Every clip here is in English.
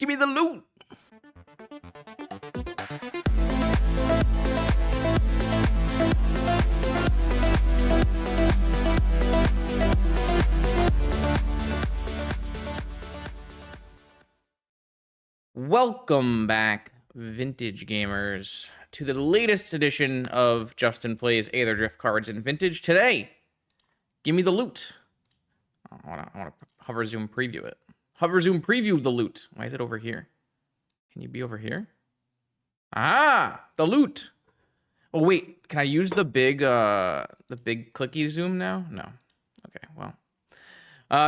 Give me the loot. Welcome back, vintage gamers, to the latest edition of Justin Plays Aether Drift Cards in Vintage. Today, give me the loot. I want to hover zoom preview it. Hover zoom preview the loot. Why is it over here? Can you be over here? Ah, the loot. Oh wait, can I use the big clicky zoom now? No. Okay, well.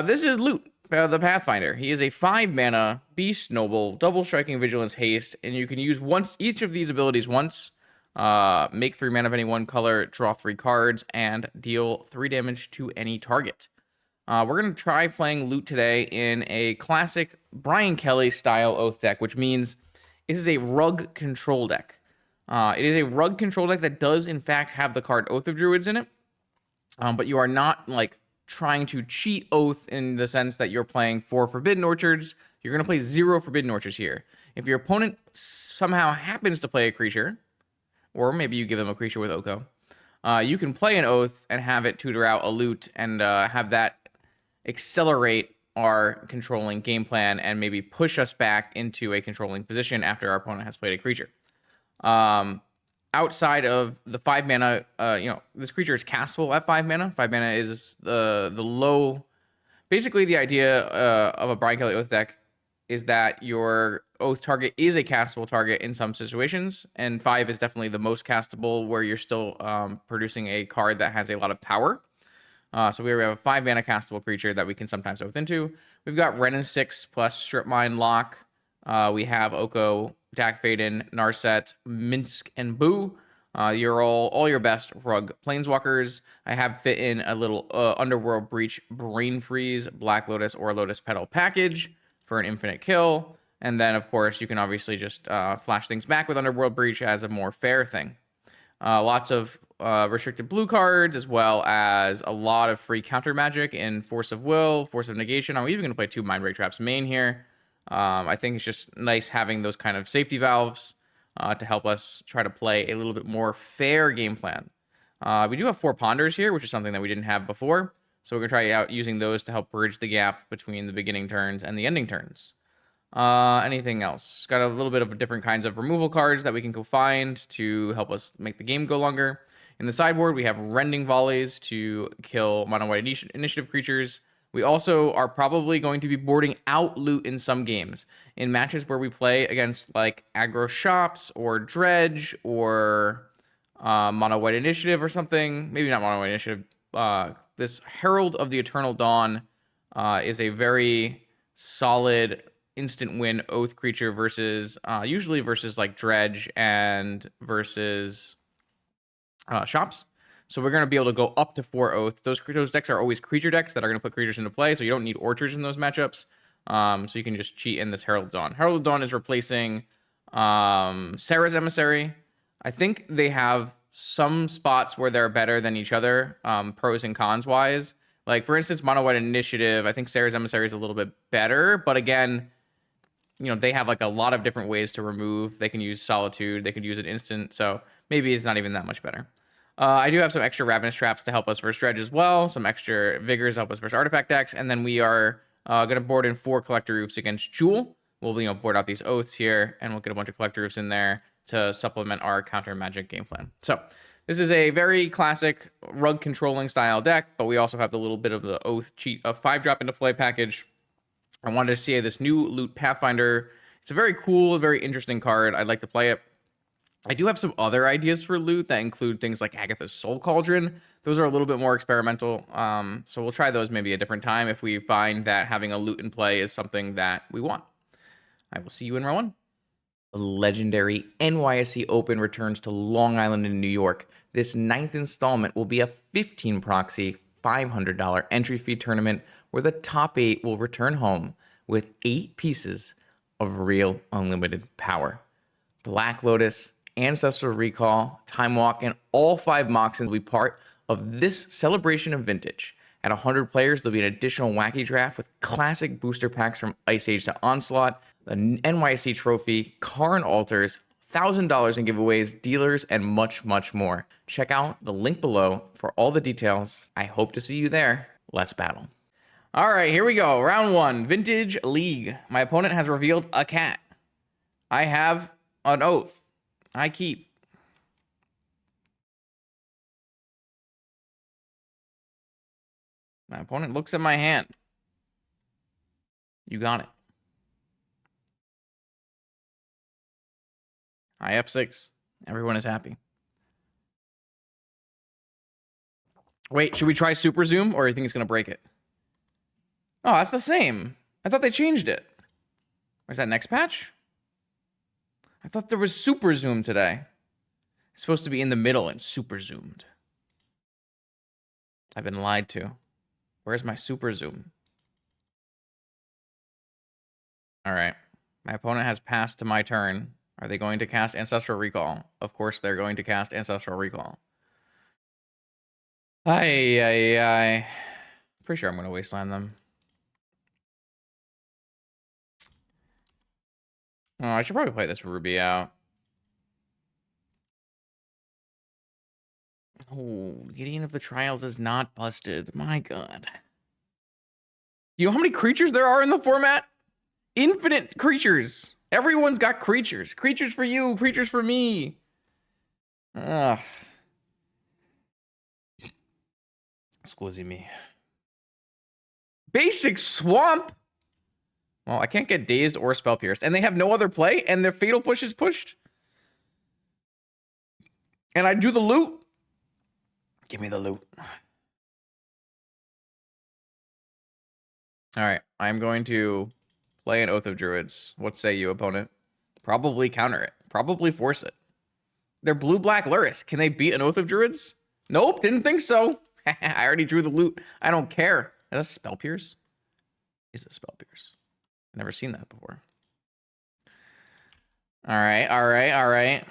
This is Loot, the Pathfinder. He is a 5-mana Beast Noble, double striking, vigilance, haste, and you can use each of these abilities once. Make 3 mana of any one color, draw 3 cards, and deal 3 damage to any target. We're going to try playing Loot today in a classic Brian Kelly style Oath deck, which means this is a rug control deck. It is a rug control deck that does, in fact, have the card Oath of Druids in it, but you are not, like, trying to cheat Oath in the sense that you're playing 4 Forbidden Orchards. You're going to play 0 Forbidden Orchards here. If your opponent somehow happens to play a creature, or maybe you give them a creature with Oko, you can play an Oath and have it tutor out a Loot and have that accelerate our controlling game plan and maybe push us back into a controlling position after our opponent has played a creature. Outside of the 5 mana, this creature is castable at 5 mana. 5 mana is the low. Basically, the idea of a Brian Kelly Oath deck is that your Oath target is a castable target in some situations, and 5 is definitely the most castable, where you're still producing a card that has a lot of power. So we have a 5 mana castable creature that we can sometimes Oath into. We've got Wrenn 6 plus Strip Mine Lock. We have Oko, Dak Faden, Narset, Minsk, and Boo. You're all your best rug planeswalkers. I have fit in a little Underworld Breach, Brain Freeze, Black Lotus, or Lotus Petal package for an infinite kill. And then, of course, you can obviously just flash things back with Underworld Breach as a more fair thing. Lots of restricted blue cards, as well as a lot of free counter magic in Force of Will, Force of Negation. I'm even going to play 2 Mind Break Traps main here. I think it's just nice having those kind of safety valves to help us try to play a little bit more fair game plan. We do have 4 Ponders here, which is something that we didn't have before. So we're going to try out using those to help bridge the gap between the beginning turns and the ending turns. Anything else? Got a little bit of different kinds of removal cards that we can go find to help us make the game go longer. In the sideboard, we have Rending Volleys to kill mono-white initiative creatures. We also are probably going to be boarding out Loot in some games. In matches where we play against like Raker Shops or Dredge or Mono White Initiative or something. Maybe not Mono White Initiative. This Herald of the Eternal Dawn is a very solid instant win Oath creature versus usually versus like Dredge and versus Shops. So we're going to be able to go up to 4 Oath. Those decks are always creature decks that are going to put creatures into play, so you don't need Orchards in those matchups. So you can just cheat in this Herald of Dawn. Herald of Dawn is replacing Sarah's Emissary. I think they have some spots where they're better than each other, pros and cons wise. Like, for instance, Mono White Initiative, I think Sarah's Emissary is a little bit better, but again, they have like a lot of different ways to remove. They can use Solitude, they could use an instant, so maybe it's not even that much better. I do have some extra Ravenous Traps to help us versus Dredge as well, some extra Vigors to help us versus Artifact decks, and then we are going to board in 4 Collector Roofs against Jewel. We'll board out these Oaths here, and we'll get a bunch of Collector Roofs in there to supplement our counter magic game plan. So this is a very classic rug controlling style deck, but we also have the little bit of the Oath cheat of 5-drop into play package. I wanted to see this new Loot Pathfinder. It's a very cool, very interesting card. I'd like to play it. I do have some other ideas for Loot that include things like Agatha's Soul Cauldron. Those are a little bit more experimental, so we'll try those maybe a different time if we find that having a Loot in play is something that we want. I will see you in round 1. The legendary NYSE Open returns to Long Island in New York. This 9th installment will be a 15 proxy, $500 entry fee tournament where the top 8 will return home with 8 pieces of real unlimited power. Black Lotus, Ancestral Recall, Time Walk, and all 5 Moxens will be part of this celebration of vintage. At 100 players, there'll be an additional wacky draft with classic booster packs from Ice Age to Onslaught, the NYC trophy, Karn altars, $1,000 in giveaways, dealers, and much, much more. Check out the link below for all the details. I hope to see you there. Let's battle. All right, here we go. Round 1, Vintage League. My opponent has revealed a cat. I have an oath. I keep. My opponent looks at my hand. You got it. I F6. Everyone is happy. Wait, should we try super zoom or do you think it's going to break it? Oh, that's the same. I thought they changed it. Or is that next patch? I thought there was super zoom today. It's supposed to be in the middle and super zoomed. I've been lied to. Where's my super zoom? All right. My opponent has passed to my turn. Are they going to cast Ancestral Recall? Of course they're going to cast Ancestral Recall. Pretty sure I'm going to wasteland them. Oh, I should probably play this Ruby out. Oh, Gideon of the Trials is not busted. My God. You know how many creatures there are in the format? Infinite creatures. Everyone's got creatures. Creatures for you, creatures for me. Ugh. Squizzy me. Basic Swamp? Well, I can't get Dazed or Spell Pierced. And they have no other play, and their Fatal Push is pushed. And I do the loot. Give me the loot. All right, I'm going to play an Oath of Druids. What say you, opponent? Probably counter it. Probably force it. They're blue-black Lurrus. Can they beat an Oath of Druids? Nope, didn't think so. I already drew the loot. I don't care. Is that Spell Pierce? Is it Spell Pierce? I've never seen that before. All right.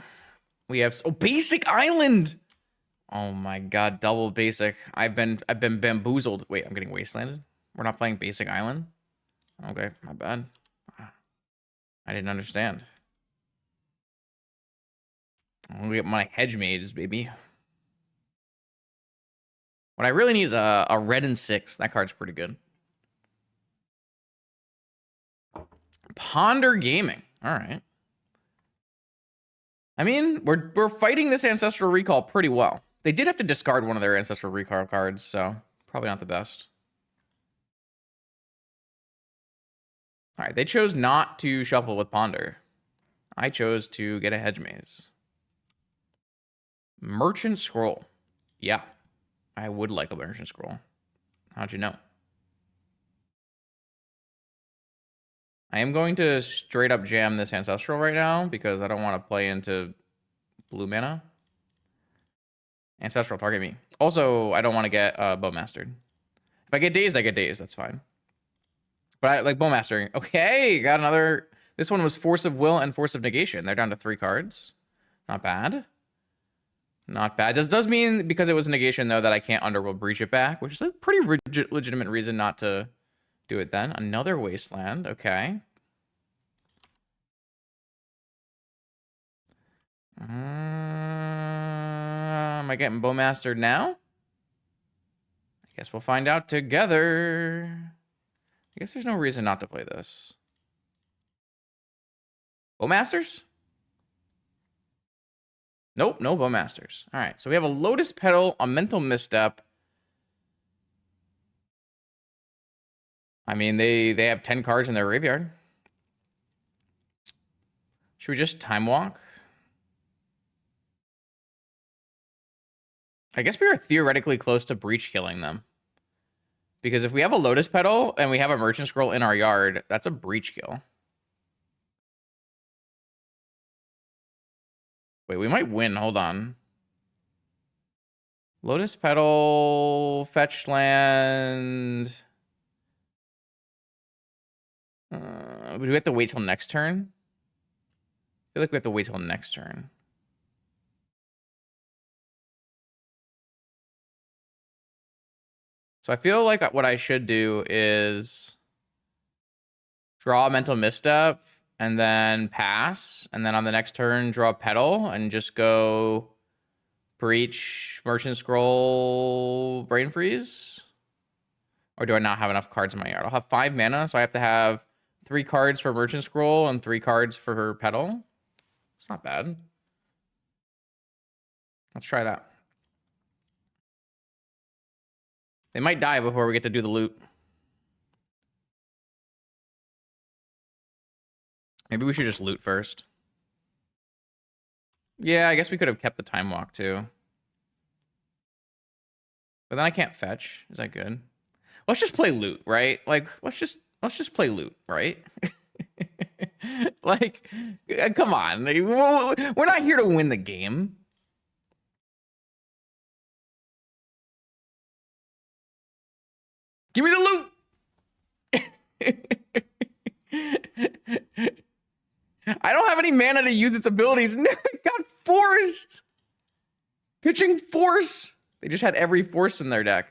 We have Basic Island. Oh my God, double basic. I've been bamboozled. Wait, I'm getting wastelanded. We're not playing Basic Island. Okay, my bad. I didn't understand. I'm gonna get my hedge mages, baby. What I really need is a red and 6. That card's pretty good. Ponder Gaming. All right. I mean, we're fighting this Ancestral Recall pretty well. They did have to discard one of their Ancestral Recall cards, so probably not the best. All right, they chose not to shuffle with Ponder. I chose to get a hedge maze. Merchant Scroll. Yeah, I would like a Merchant Scroll. How'd you know? I am going to straight up jam this Ancestral right now because I don't want to play into blue mana. Ancestral, target me. Also, I don't want to get Bowmastered. If I get dazed, I get dazed. That's fine. But I like Bowmastering. Okay, got another. This one was Force of Will and Force of Negation. They're down to 3 cards. Not bad. Not bad. This does mean, because it was a negation, though, that I can't Underworld Breach it back, which is a pretty legitimate reason not to do it then. Another Wasteland. Okay. Am I getting Bowmastered now? I guess we'll find out together. I guess there's no reason not to play this. Bowmasters? Nope, no Bowmasters. All right, so we have a Lotus Petal, a Mental Misstep. I mean, they have 10 cards in their graveyard. Should we just Time Walk? I guess we are theoretically close to Breach killing them. Because if we have a Lotus Petal and we have a Merchant Scroll in our yard, that's a Breach kill. Wait, we might win. Hold on. Lotus Petal, fetch land. Do we have to wait till next turn? I feel like we have to wait till next turn. So I feel like what I should do is draw a Mental Misstep and then pass, and then on the next turn, draw a Petal, and just go Breach, Merchant Scroll, Brain Freeze? Or do I not have enough cards in my yard? I'll have 5 mana, so I have to have 3 cards for Merchant Scroll and 3 cards for her Petal. It's not bad. Let's try that. They might die before we get to do the loot. Maybe we should just loot first. Yeah, I guess we could have kept the Time Walk too. But then I can't fetch. Is that good? Let's just play loot, right? Like, let's just play loot, right? Like, come on. We're not here to win the game. Give me the loot. I don't have any mana to use its abilities. It got forced. Pitching force. They just had every force in their deck.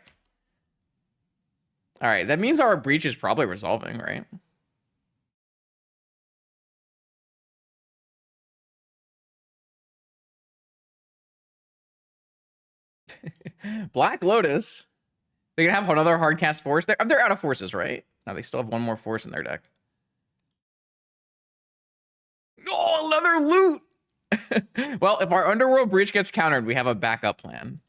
All right, that means our breach is probably resolving, right? Black Lotus. They can have another hard cast force. They're out of forces, right? No, they still have one more force in their deck. Oh, another loot! Well, if our Underworld Breach gets countered, we have a backup plan.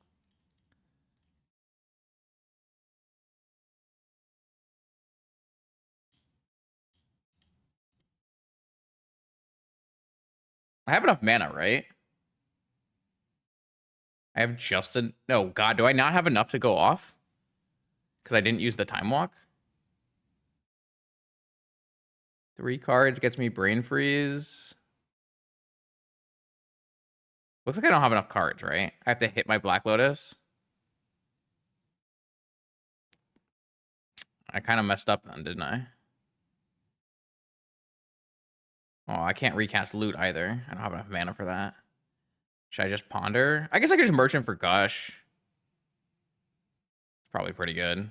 I have enough mana, right? I have just a... No, God, do I not have enough to go off? Because I didn't use the Time Walk? 3 cards gets me Brain Freeze. Looks like I don't have enough cards, right? I have to hit my Black Lotus. I kind of messed up then, didn't I? Oh, I can't recast loot either. I don't have enough mana for that. Should I just ponder? I guess I could just merchant for Gush. It's probably pretty good.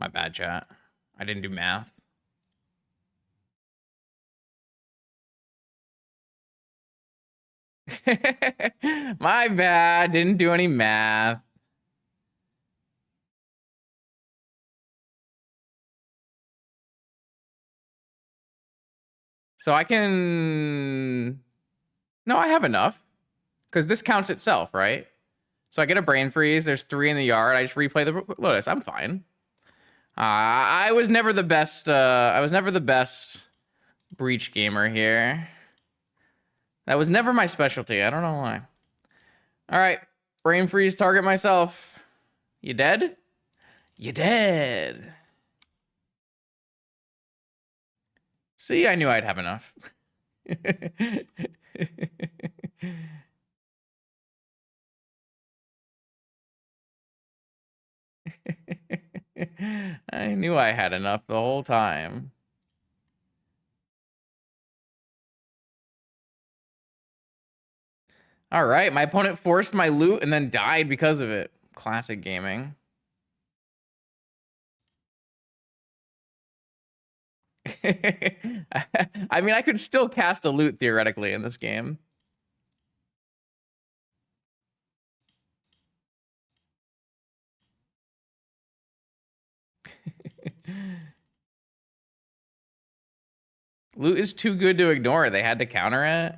My bad, chat. I didn't do math. My bad. Didn't do any math. So I can... No, I have enough. Because this counts itself, right? So I get a Brain Freeze. There's 3 in the yard. I just replay the Lotus. I'm fine. I was never the best... I was never the best Breach gamer here. That was never my specialty. I don't know why. All right. Brain Freeze, target myself. You dead? You dead. See, I knew I'd have enough. I knew I had enough the whole time. All right, my opponent forced my loot and then died because of it. Classic gaming. I mean, I could still cast a loot theoretically in this game. Loot is too good to ignore. They had to counter it.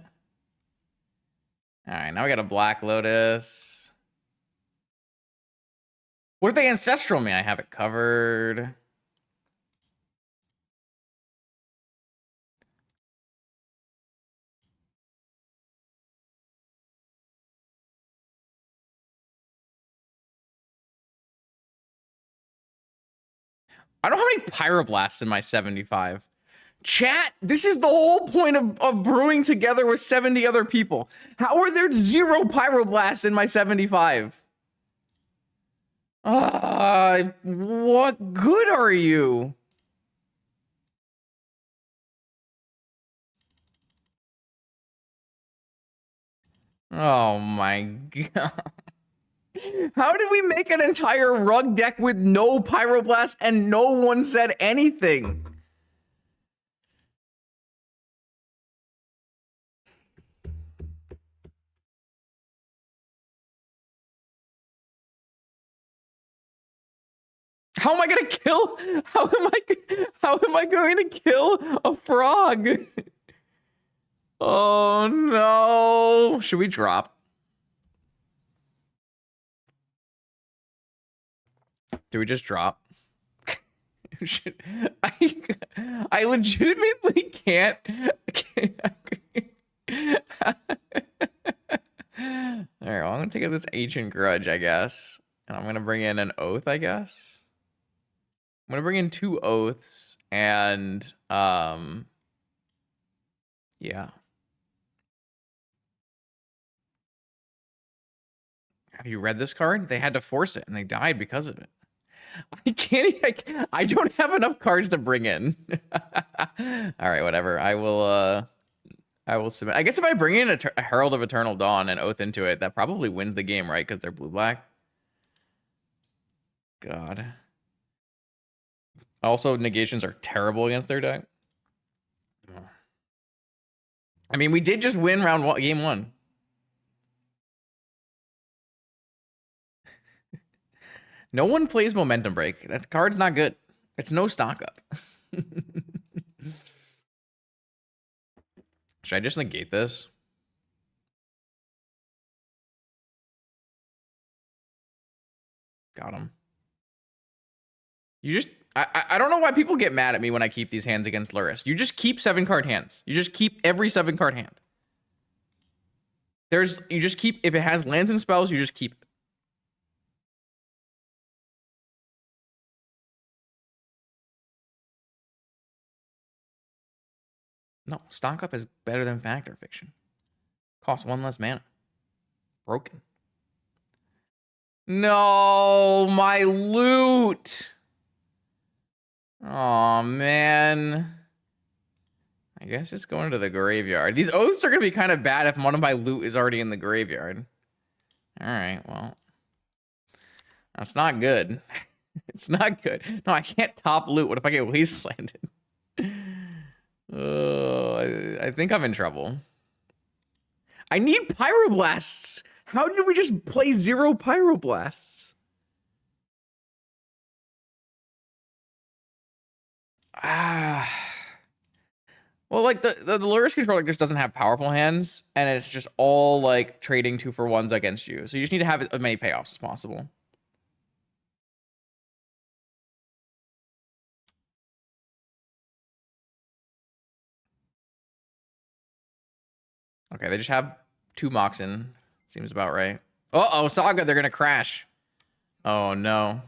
All right, now we got a Black Lotus. What if they Ancestral me? I have it covered. I don't have any Pyroblasts in my 75. Chat, this is the whole point of brewing together with 70 other people. How are there 0 Pyroblasts in my 75? What good are you? Oh my god. How did we make an entire rug deck with no Pyroblast and no one said anything? How am I gonna kill? How am I going to kill a frog? Oh no! Should we drop? Do we just drop? I legitimately can't. All right, well, I'm gonna take out this ancient grudge, I guess, and I'm gonna bring in an oath, I guess. I'm gonna bring in 2 oaths and yeah. Have you read this card? They had to force it and they died because of it. I can't. I don't have enough cards to bring in. All right, whatever. I will submit. I guess if I bring in a Herald of Eternal Dawn and oath into it, that probably wins the game, right? Because they're blue-black. God. Also, negations are terrible against their deck. I mean, we did just win game 1. No one plays Momentum Break. That card's not good. It's no stock up. Should I just negate this? Got him. You just... I don't know why people get mad at me when I keep these hands against Lurrus. You just keep 7-card hands. You just keep every 7-card hand. You just keep... If it has lands and spells, you just keep it. No, stock up is better than Factor Fiction. Costs 1 less mana. Broken. No, my loot. Oh man. I guess it's going to the graveyard. These oaths are going to be kind of bad if one of my loot is already in the graveyard. All right, well. That's not good. It's not good. No, I can't top loot. What if I get wastelanded? I think I'm in trouble. I need pyroblasts. How did we just play 0 pyroblasts? Well, like the Lurrus Control just doesn't have powerful hands, and it's just all like trading 2-for-1s against you. So you just need to have as many payoffs as possible. Okay, they just have 2 Moxen. Seems about right. Uh-oh, Saga, they're gonna crash. Oh no.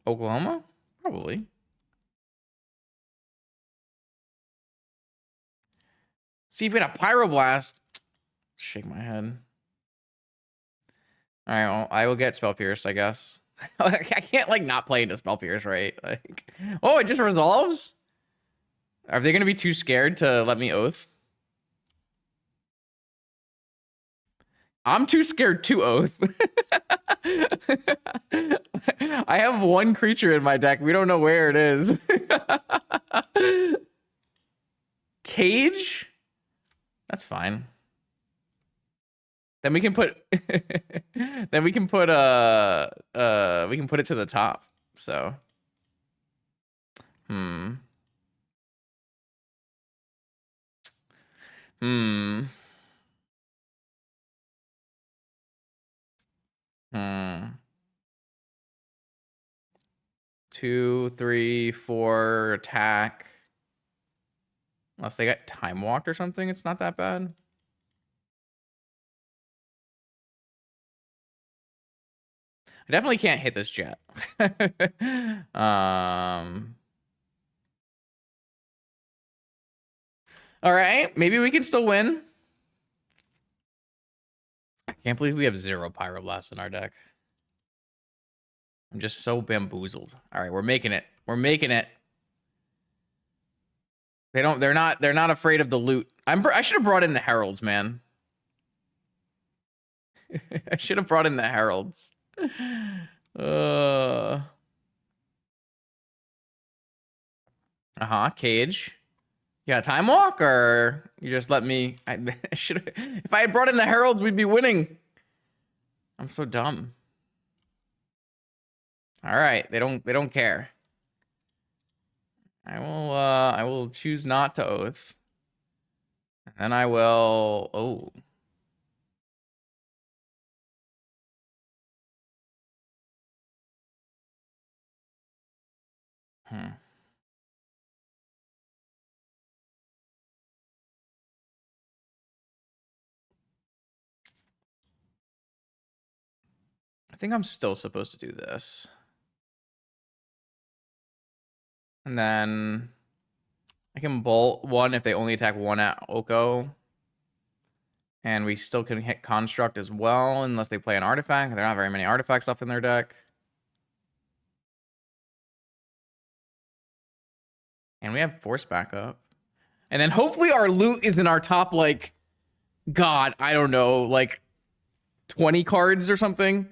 Oklahoma? Probably. See if we had a Pyroblast. Shake my head. All right, well, I will get Spell Pierce, I guess. I can't like not play into Spell Pierce, right? Like, oh, it just resolves? Are they gonna be too scared to let me oath? I'm too scared to oath. I have 1 creature in my deck. We don't know where it is. Cage? That's fine. Then we can put we can put it to the top. So Hmm. 2, 3, 4 attack. Unless they got time walked or something, it's not that bad. I definitely can't hit this jet. All right, maybe we can still win. I can't believe we have 0 Pyroblast in our deck. I'm just so bamboozled. All right, we're making it. We're making it. They're not afraid of the loot. I should have brought in the heralds, man. I should have brought in the heralds. Cage. Yeah, time walk, or you just let me. I should. If I had brought in the heralds, we'd be winning. I'm so dumb. All right, they don't care. I will choose not to oath. And I will Hmm. I think I'm still supposed to do this. And then I can bolt one if they only attack one at Oko. And we still can hit Construct as well, unless they play an artifact. There are not very many artifacts left in their deck. And we have Force backup. And then hopefully our loot is in our top, like, God, I don't know, like 20 cards or something.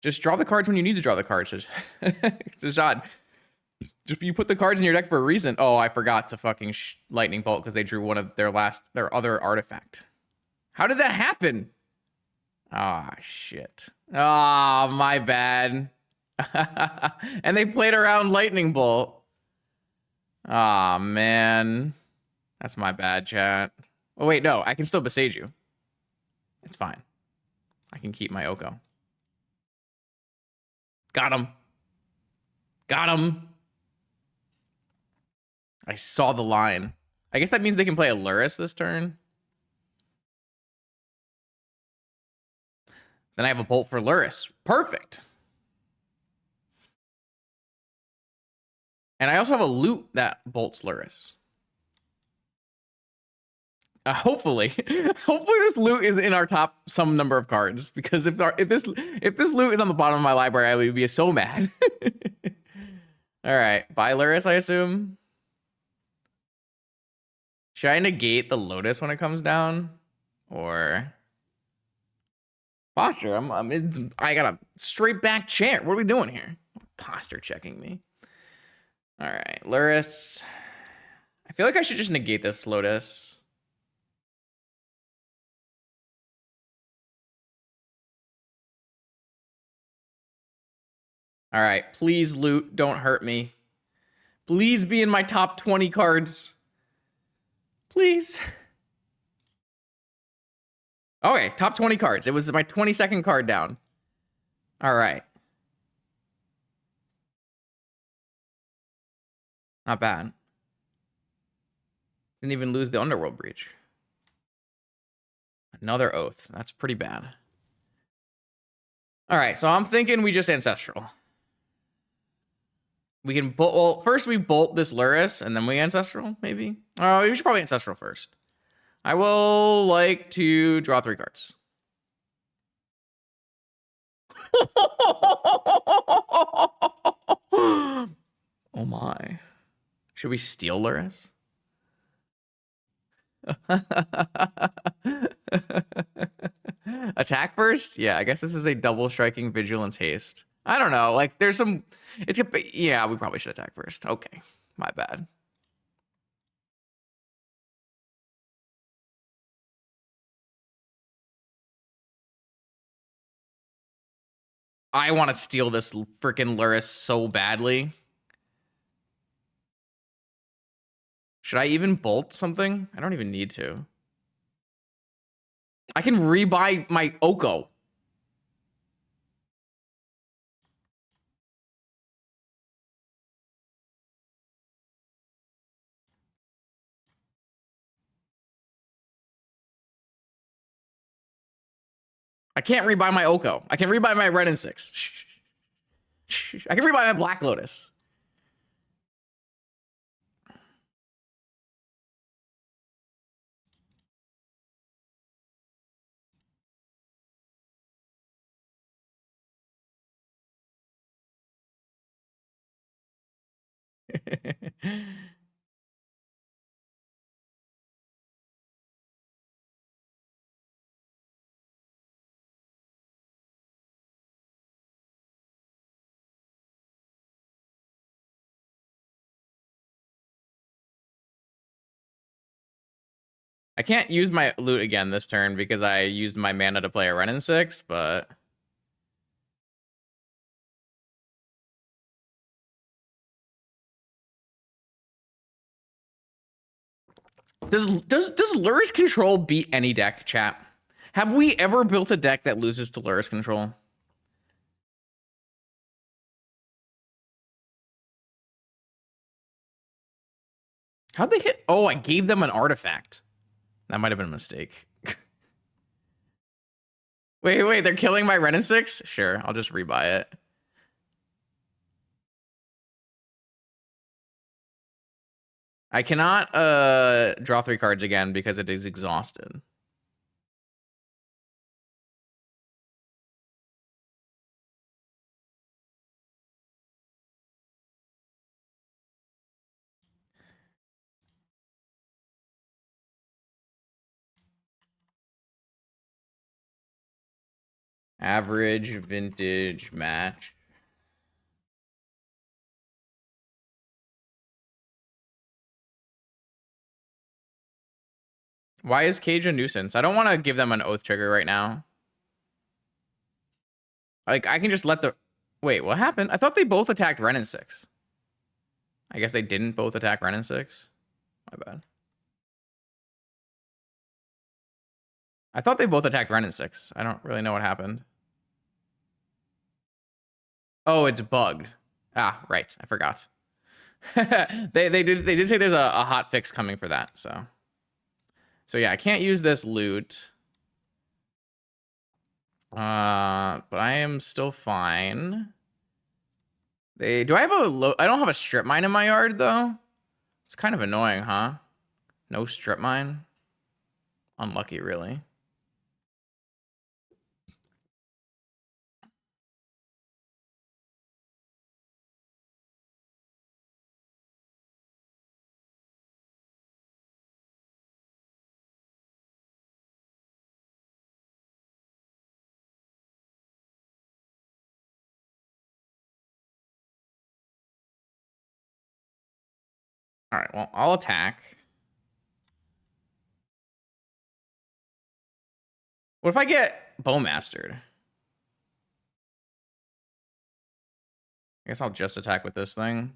Just draw the cards when you need to draw the cards. It's just odd. Just you put the cards in your deck for a reason. Oh, I forgot to fucking lightning bolt because they drew one of their other artifact. How did that happen? Ah, shit. Ah, my bad. And they played around lightning bolt. Ah, man. That's my bad, chat. Oh, wait, no. I can still besage you. It's fine. I can keep my Oko. Got him. Got him. I saw the line. I guess that means they can play a Lurrus this turn. Then I have a bolt for Lurrus. Perfect. And I also have a loot that bolts Lurrus. Hopefully, hopefully this loot is in our top some number of cards, because if this loot is on the bottom of my library, I would be so mad. All right, buy Lurrus, I assume. Should I negate the Lotus when it comes down, or posture? I got a straight back chant. What are we doing here? Posture checking me. All right, Lurrus. I feel like I should just negate this Lotus. All right, please loot. Don't hurt me. Please be in my top 20 cards. Please. Okay, top 20 cards. It was my 22nd card down. All right. Not bad. Didn't even lose the Underworld Breach. Another Oath. That's pretty bad. All right, so I'm thinking we just Ancestral. We can bolt. Well, first we bolt this Lurrus, and then we Ancestral, maybe. Oh, we should probably Ancestral first. I will like to draw 3 cards. Oh my. Should we steal Lurrus? Attack first? Yeah, I guess this is a double striking vigilance haste. I don't know. Like, there's some. It could be, yeah, we probably should attack first. Okay, my bad. I want to steal this freaking Lurrus so badly. Should I even bolt something? I don't even need to. I can rebuy my Oko. I can't rebuy my Oko. I can rebuy my Red and 6. I can rebuy my Black Lotus. I can't use my loot again this turn because I used my mana to play a Renin 6, but... Does Lurrus Control beat any deck, chat? Have we ever built a deck that loses to Lurrus Control? How'd they hit? Oh, I gave them an artifact. That might have been a mistake. Wait, they're killing my Renin 6? Sure, I'll just rebuy it. I cannot draw 3 cards again because it is exhausted. Average vintage match. Why is Cage a nuisance? I don't want to give them an oath trigger right now. Like, I can just let the... Wait, what happened? I thought they both attacked Renin 6. I guess they didn't both attack Renin 6. My bad. I thought they both attacked Renin 6. I don't really know what happened. Oh, it's bugged. Ah, right. I forgot. they did say there's a hot fix coming for that, so yeah, I can't use this loot. But I am still fine. Do I have I don't have a strip mine in my yard though. It's kind of annoying, huh? No strip mine. Unlucky, really. All right, well, I'll attack. What if I get Bowmastered? I guess I'll just attack with this thing.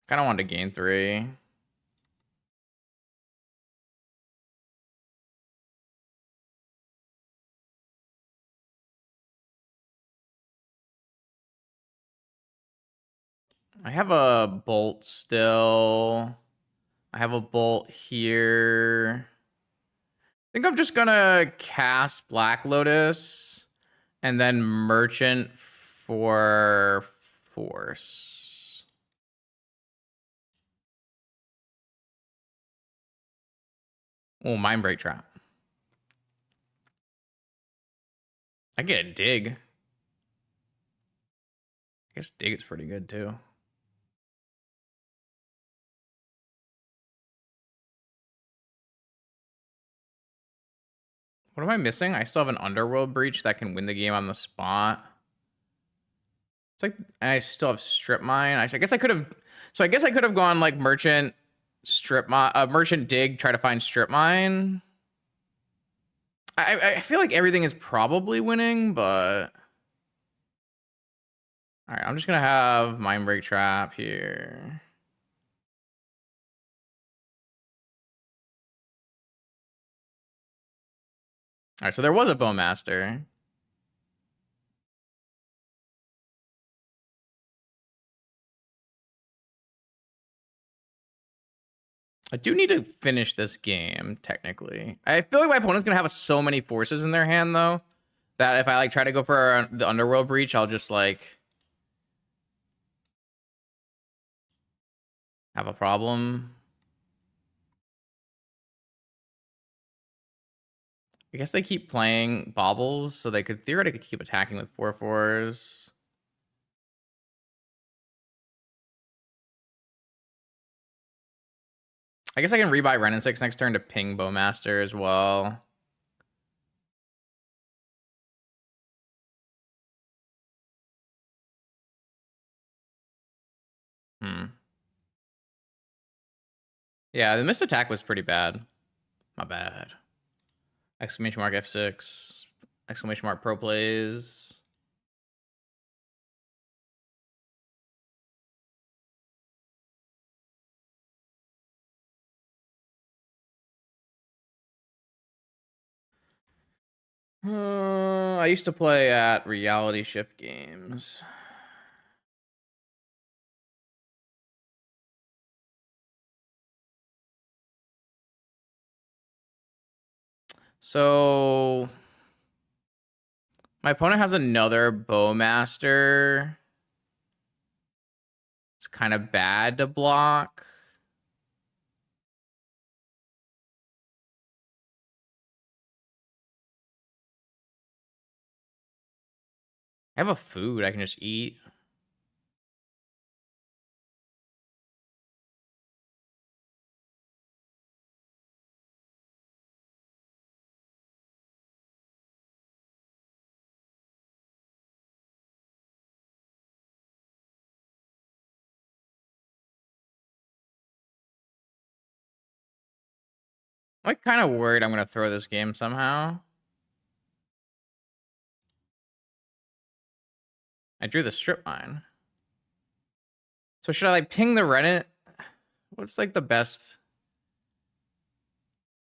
Kind of wanted to gain 3. I have a bolt still. I have a bolt here. I think I'm just gonna cast Black Lotus and then Merchant for Force. Oh, Mind Break Trap. I get a Dig. I guess Dig is pretty good too. What am I missing? I still have an Underworld Breach that can win the game on the spot. It's like, and I still have Strip Mine. I guess I could have. So I guess I could have gone like Merchant, Strip Mine, Merchant Dig, try to find Strip Mine. I feel like everything is probably winning, but all right, I'm just gonna have Mind Break Trap here. All right, so there was a Bowmaster. I do need to finish this game, technically. I feel like my opponent's gonna have so many forces in their hand, though, that if I like try to go for the Underworld Breach, I'll just like have a problem. I guess they keep playing Baubles, so they could theoretically keep attacking with 4/4s. I guess I can rebuy Renin 6 next turn to ping Bowmaster as well. Yeah, the missed attack was pretty bad. My bad. Exclamation mark F6. Exclamation mark pro plays. I used to play at Reality Shift Games. So my opponent has another Bowmaster. It's kind of bad to block. I have a food I can just eat. I'm like kind of worried I'm going to throw this game somehow. I drew the strip mine. So should I like ping the Reddit? What's like the best?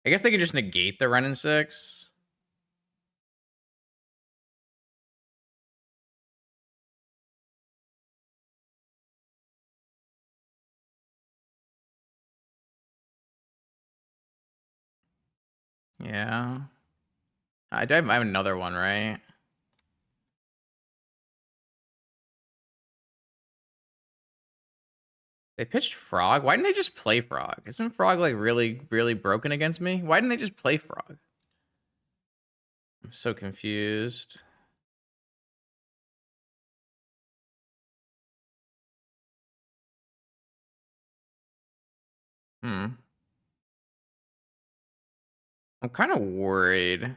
I guess they could just negate the Ren in 6. Yeah. I have another one, right? They pitched Frog. Why didn't they just play Frog? Isn't Frog like really, really broken against me? Why didn't they just play Frog? I'm so confused. I'm kind of worried.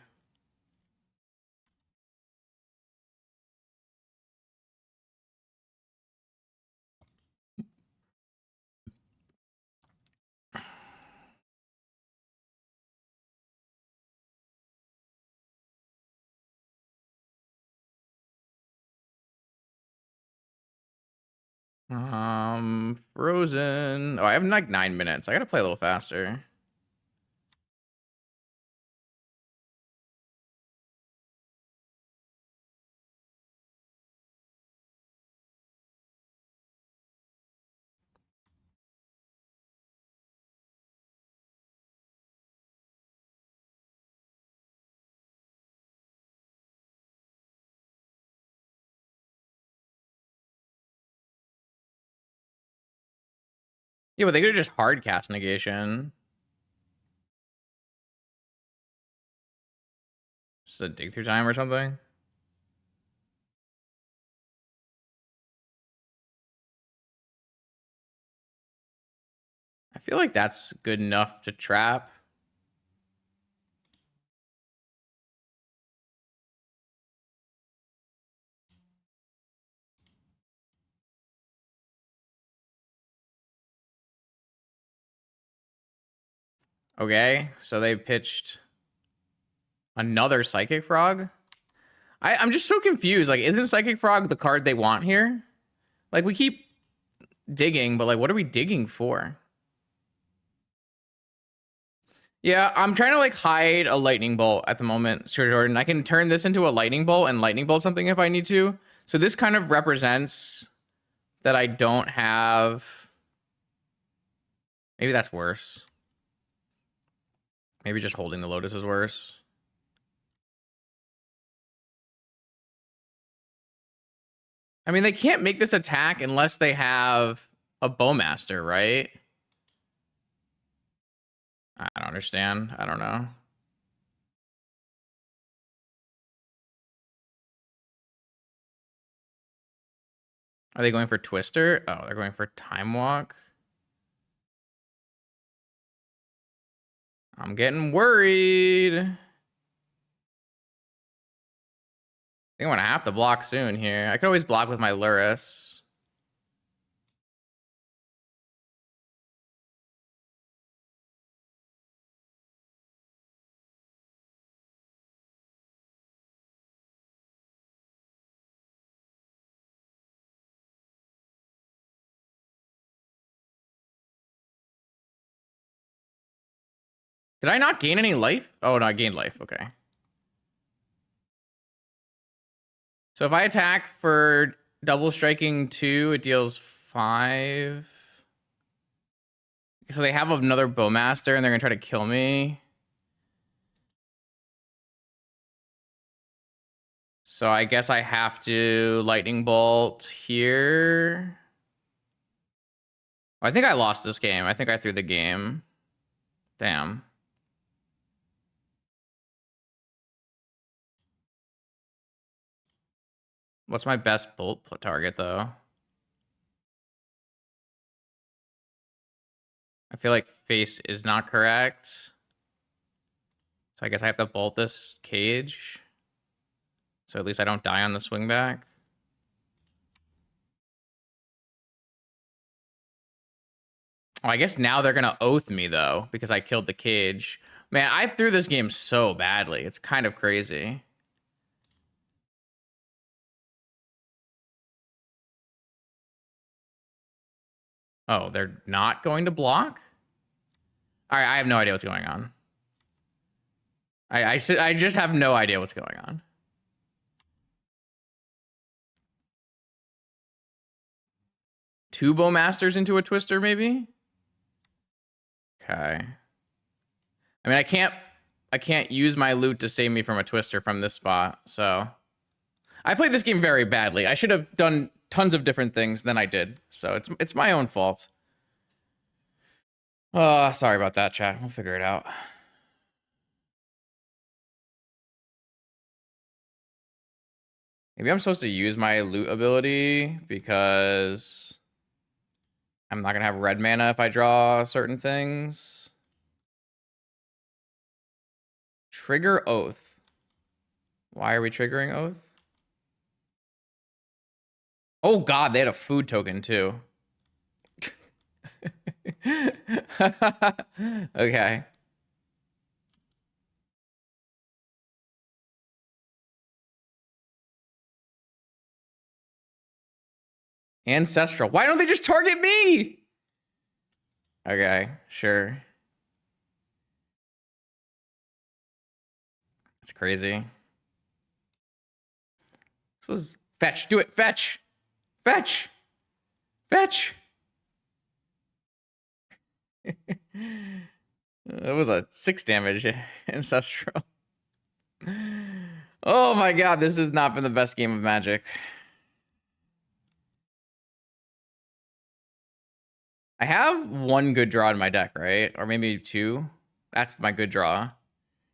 Frozen. Oh, I have like 9 minutes. I gotta play a little faster. Yeah, but they could have just hard cast negation. Just a dig through time or something. I feel like that's good enough to trap. Okay, so they pitched another Psychic Frog. I'm just so confused. Like, isn't Psychic Frog the card they want here? Like, we keep digging, but like, what are we digging for? Yeah, I'm trying to like hide a lightning bolt at the moment, Sir Jordan. I can turn this into a lightning bolt and lightning bolt something if I need to. So this kind of represents that I don't have. Maybe that's worse. Maybe just holding the Lotus is worse. I mean, they can't make this attack unless they have a Bowmaster, right? I don't understand. I don't know. Are they going for Twister? Oh, they're going for Time Walk. I'm getting worried. I think I'm gonna have to block soon here. I could always block with my Lurrus. Did I not gain any life? Oh, no, I gained life. Okay. So if I attack for double striking 2, it deals 5. So they have another bowmaster, and they're going to try to kill me. So I guess I have to lightning bolt here. I think I lost this game. I think I threw the game. Damn. What's my best bolt target, though? I feel like face is not correct. So I guess I have to bolt this cage. So at least I don't die on the swing back. Oh, I guess now they're going to oath me, though, because I killed the cage. Man, I threw this game so badly. It's kind of crazy. Oh, they're not going to block? All right, I have no idea what's going on. I just have no idea what's going on. Two bowmasters into a twister, maybe? Okay. I mean, I can't use my loot to save me from a twister from this spot, so I played this game very badly. I should have done tons of different things than I did, so it's my own fault. Sorry about that, chat. We'll figure it out. Maybe I'm supposed to use my loot ability because I'm not gonna have red mana if I draw certain things. Trigger Oath. Why are we triggering Oath? Oh god, they had a food token too. Okay. Ancestral. Why don't they just target me? Okay, sure. It's crazy. This was fetch. Do it. Fetch. Fetch. Fetch. It was a 6 damage ancestral. Oh my god, this has not been the best game of Magic. I have one good draw in my deck, right? Or maybe 2. That's my good draw.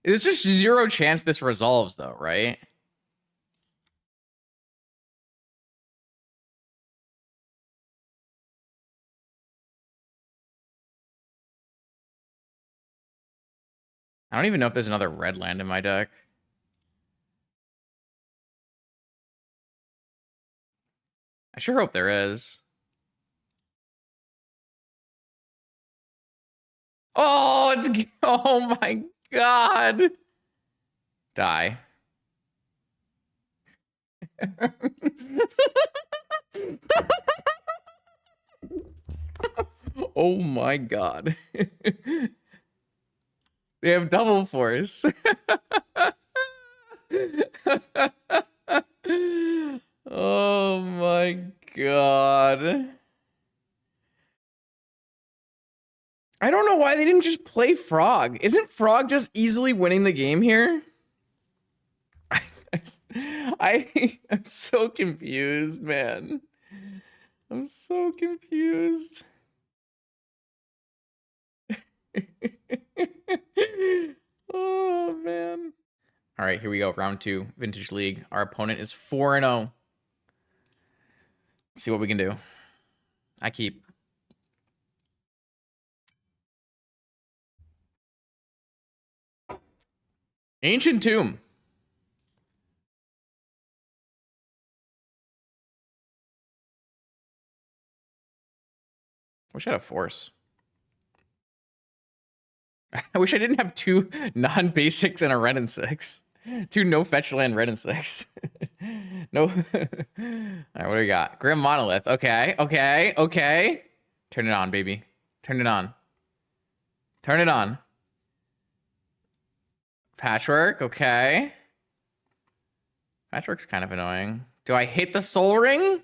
It's just 0 chance this resolves, though, right? I don't even know if there's another red land in my deck. I sure hope there is. Oh, it's... Oh my god. Die. Oh my god. They have double force. Oh my god. I don't know why they didn't just play Frog. Isn't Frog just easily winning the game here? I'm so confused, man. I'm so confused. Oh, man. All right, here we go. Round 2, Vintage League. Our opponent is 4-0. See what we can do. I keep. Ancient Tomb. Wish I had a force. I wish I didn't have 2 non-basics and a red and 6. 2 no fetch land red and 6. No. All right, what do we got? Grim Monolith. Okay, okay, okay. Turn it on, baby. Turn it on. Turn it on. Patchwork, okay. Patchwork's kind of annoying. Do I hit the Soul Ring?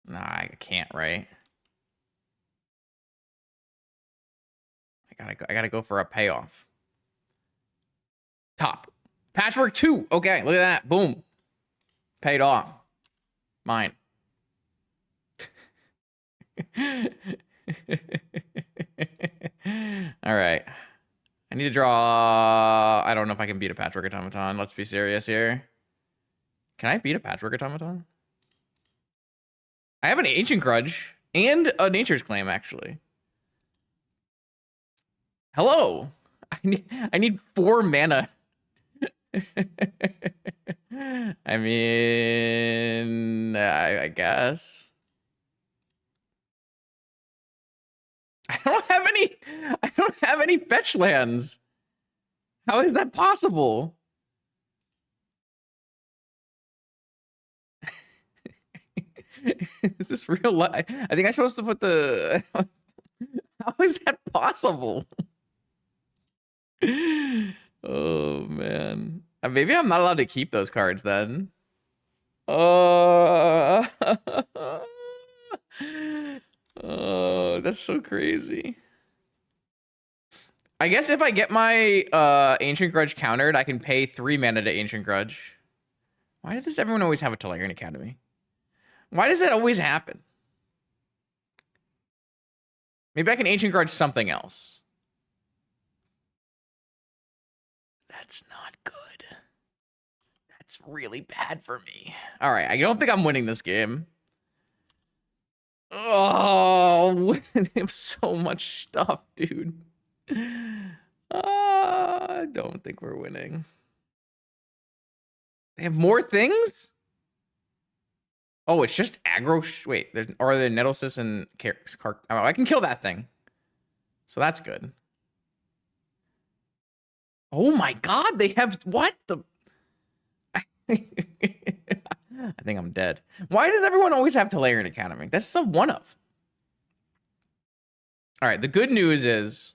Nah, I can't, right? I gotta go for a payoff. Top. Patchwork 2. Okay, look at that. Boom. Paid off. Mine. All right. I need to draw... I don't know if I can beat a Patchwork Automaton. Let's be serious here. Can I beat a Patchwork Automaton? I have an Ancient Grudge and a Nature's Claim, actually. Hello. I need 4 mana. I mean, I guess. I don't have any fetch lands. How is that possible? Is this real life? I think I'm supposed to put the... How is that possible? Oh, man. Maybe I'm not allowed to keep those cards then. Oh, oh, that's so crazy. I guess if I get my Ancient Grudge countered, I can pay 3 mana to Ancient Grudge. Why does everyone always have a Tolarian Academy? Why does that always happen? Maybe I can Ancient Grudge something else. That's not good. That's really bad for me. All right, I don't think I'm winning this game. Oh, they have so much stuff, dude. I don't think we're winning. They have more things? Oh, it's just aggro. Wait, are there Nettlesis and oh, I can kill that thing. So that's good. Oh my god, they have what the... I think I'm dead. Why does everyone always have Tolarian Academy? That's a one of. All right, the good news is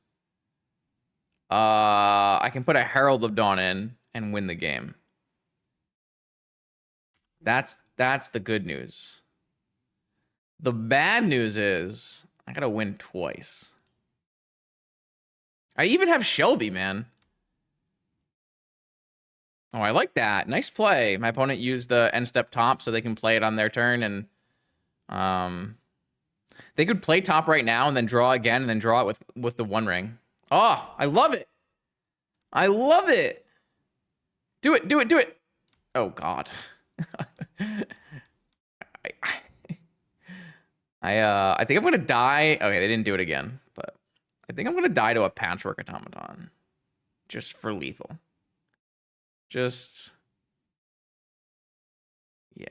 I can put a Herald of Dawn in and win the game. That's the good news. The bad news is I gotta win twice. I even have Shelby, man. Oh, I like that. Nice play. My opponent used the end step top so they can play it on their turn, and they could play top right now and then draw again and then draw it with the One Ring. Oh, I love it. I love it. Do it, do it, do it. Oh god. I think I'm gonna die. Okay, they didn't do it again, but I think I'm gonna die to a Patchwork Automaton. Just for lethal. Just... yeah.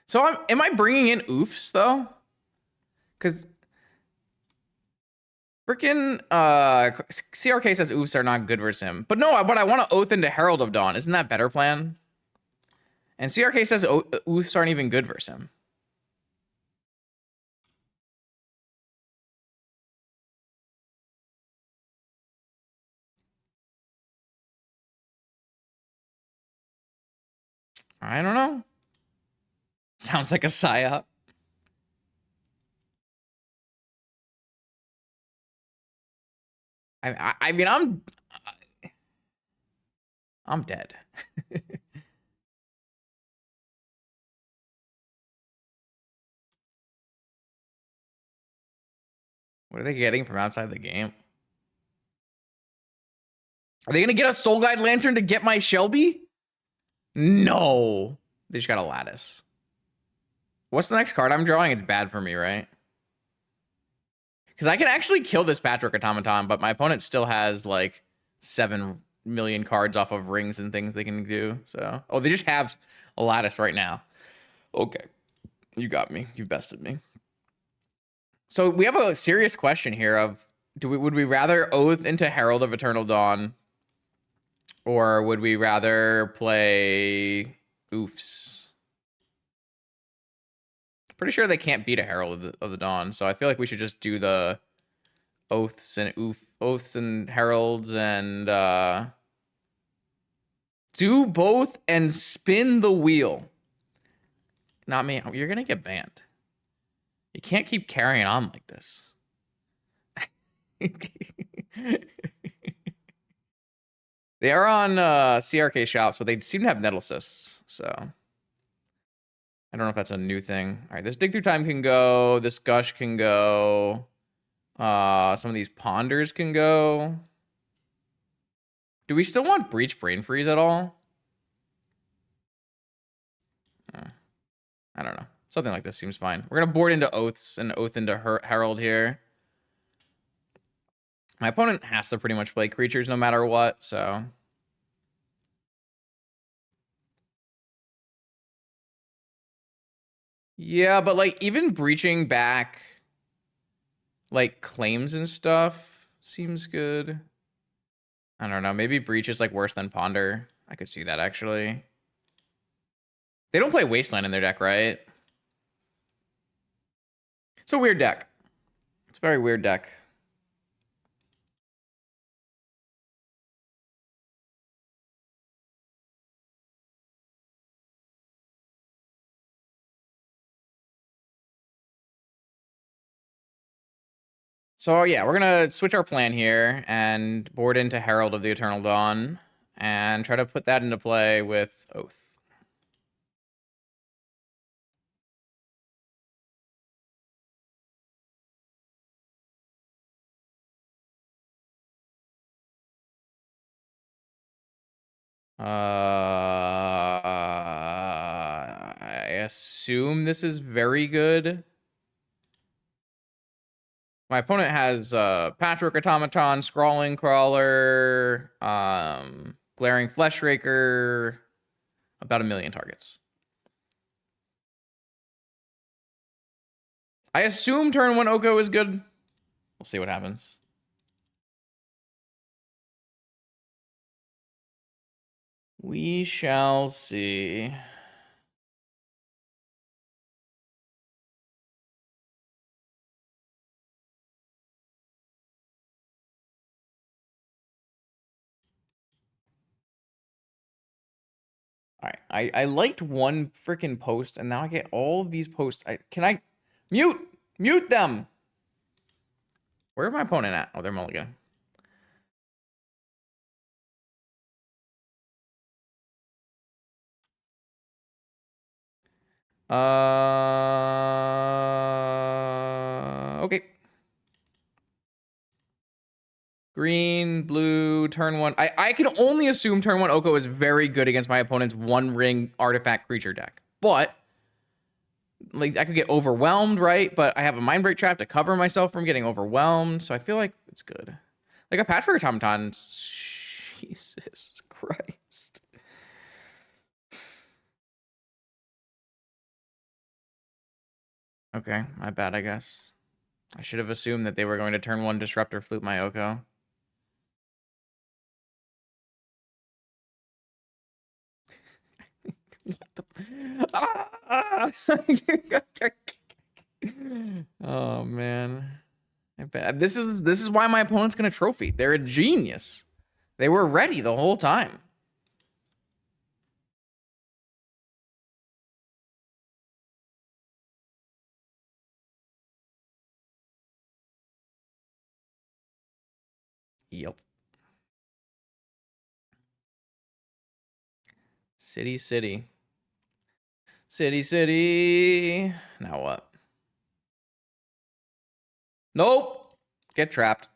So am I bringing in oofs though? Because freaking CRK says oofs are not good versus him. But no, but I want to oath into Herald of Dawn. Isn't that better plan? And CRK says oofs aren't even good versus him. I don't know. Sounds like a psyop. I mean, I'm dead. What are they getting from outside the game? Are they gonna get a Soul Guide Lantern to get my Shelby? No. They just got a Lattice. What's the next card I'm drawing? It's bad for me, right? Because I can actually kill this Patchwork Automaton, but my opponent still has like 7 million cards off of rings and things they can do. So, oh, they just have a Lattice right now. Okay, you got me. You bested me. So we have a serious question here of would we rather oath into Herald of Eternal Dawn, or would we rather play oofs? Pretty sure they can't beat a Herald of the Dawn, so I feel like we should just do the oaths and heralds and do both and spin the wheel. Not me. You're gonna get banned. You can't keep carrying on like this. They are on CRK Shops, but they seem to have nettle cysts, so I don't know if that's a new thing. All right, this dig through time can go. This gush can go. Some of these ponders can go. Do we still want breach brain freeze at all? I don't know. Something like this seems fine. We're gonna board into oaths and oath into herald here. My opponent has to pretty much play creatures no matter what, so. Yeah, but like even breaching back like claims and stuff seems good. I don't know. Maybe breach is like worse than ponder. I could see that actually. They don't play wasteland in their deck, right? It's a weird deck. It's a very weird deck. So yeah, we're gonna switch our plan here and board into Herald of the Eternal Dawn and try to put that into play with Oath. I assume this is very good. My opponent has Patchwork Automaton, Scrawling Crawler, Glaring Flesh Raker, about 1,000,000 targets. I assume turn 1 Oko is good. We'll see what happens. We shall see. All right, I liked one freaking post, and now I get all of these posts. Can I mute them? Where's my opponent at? Oh, they're mulligan. Okay. Green, blue, turn 1. I can only assume turn 1 Oko is very good against my opponent's 1-ring artifact creature deck. But like I could get overwhelmed, right? But I have a Mindbreak Trap to cover myself from getting overwhelmed, so I feel like it's good. Like a Patchwork Automaton. Jesus Christ. Okay, my bad, I guess. I should have assumed that they were going to turn 1 Disruptor Flute my Oko. Oh man. I bet. This is why my opponent's gonna trophy. They're a genius. They were ready the whole time. Yep. City, city. City, city. Now what? Nope. Get trapped.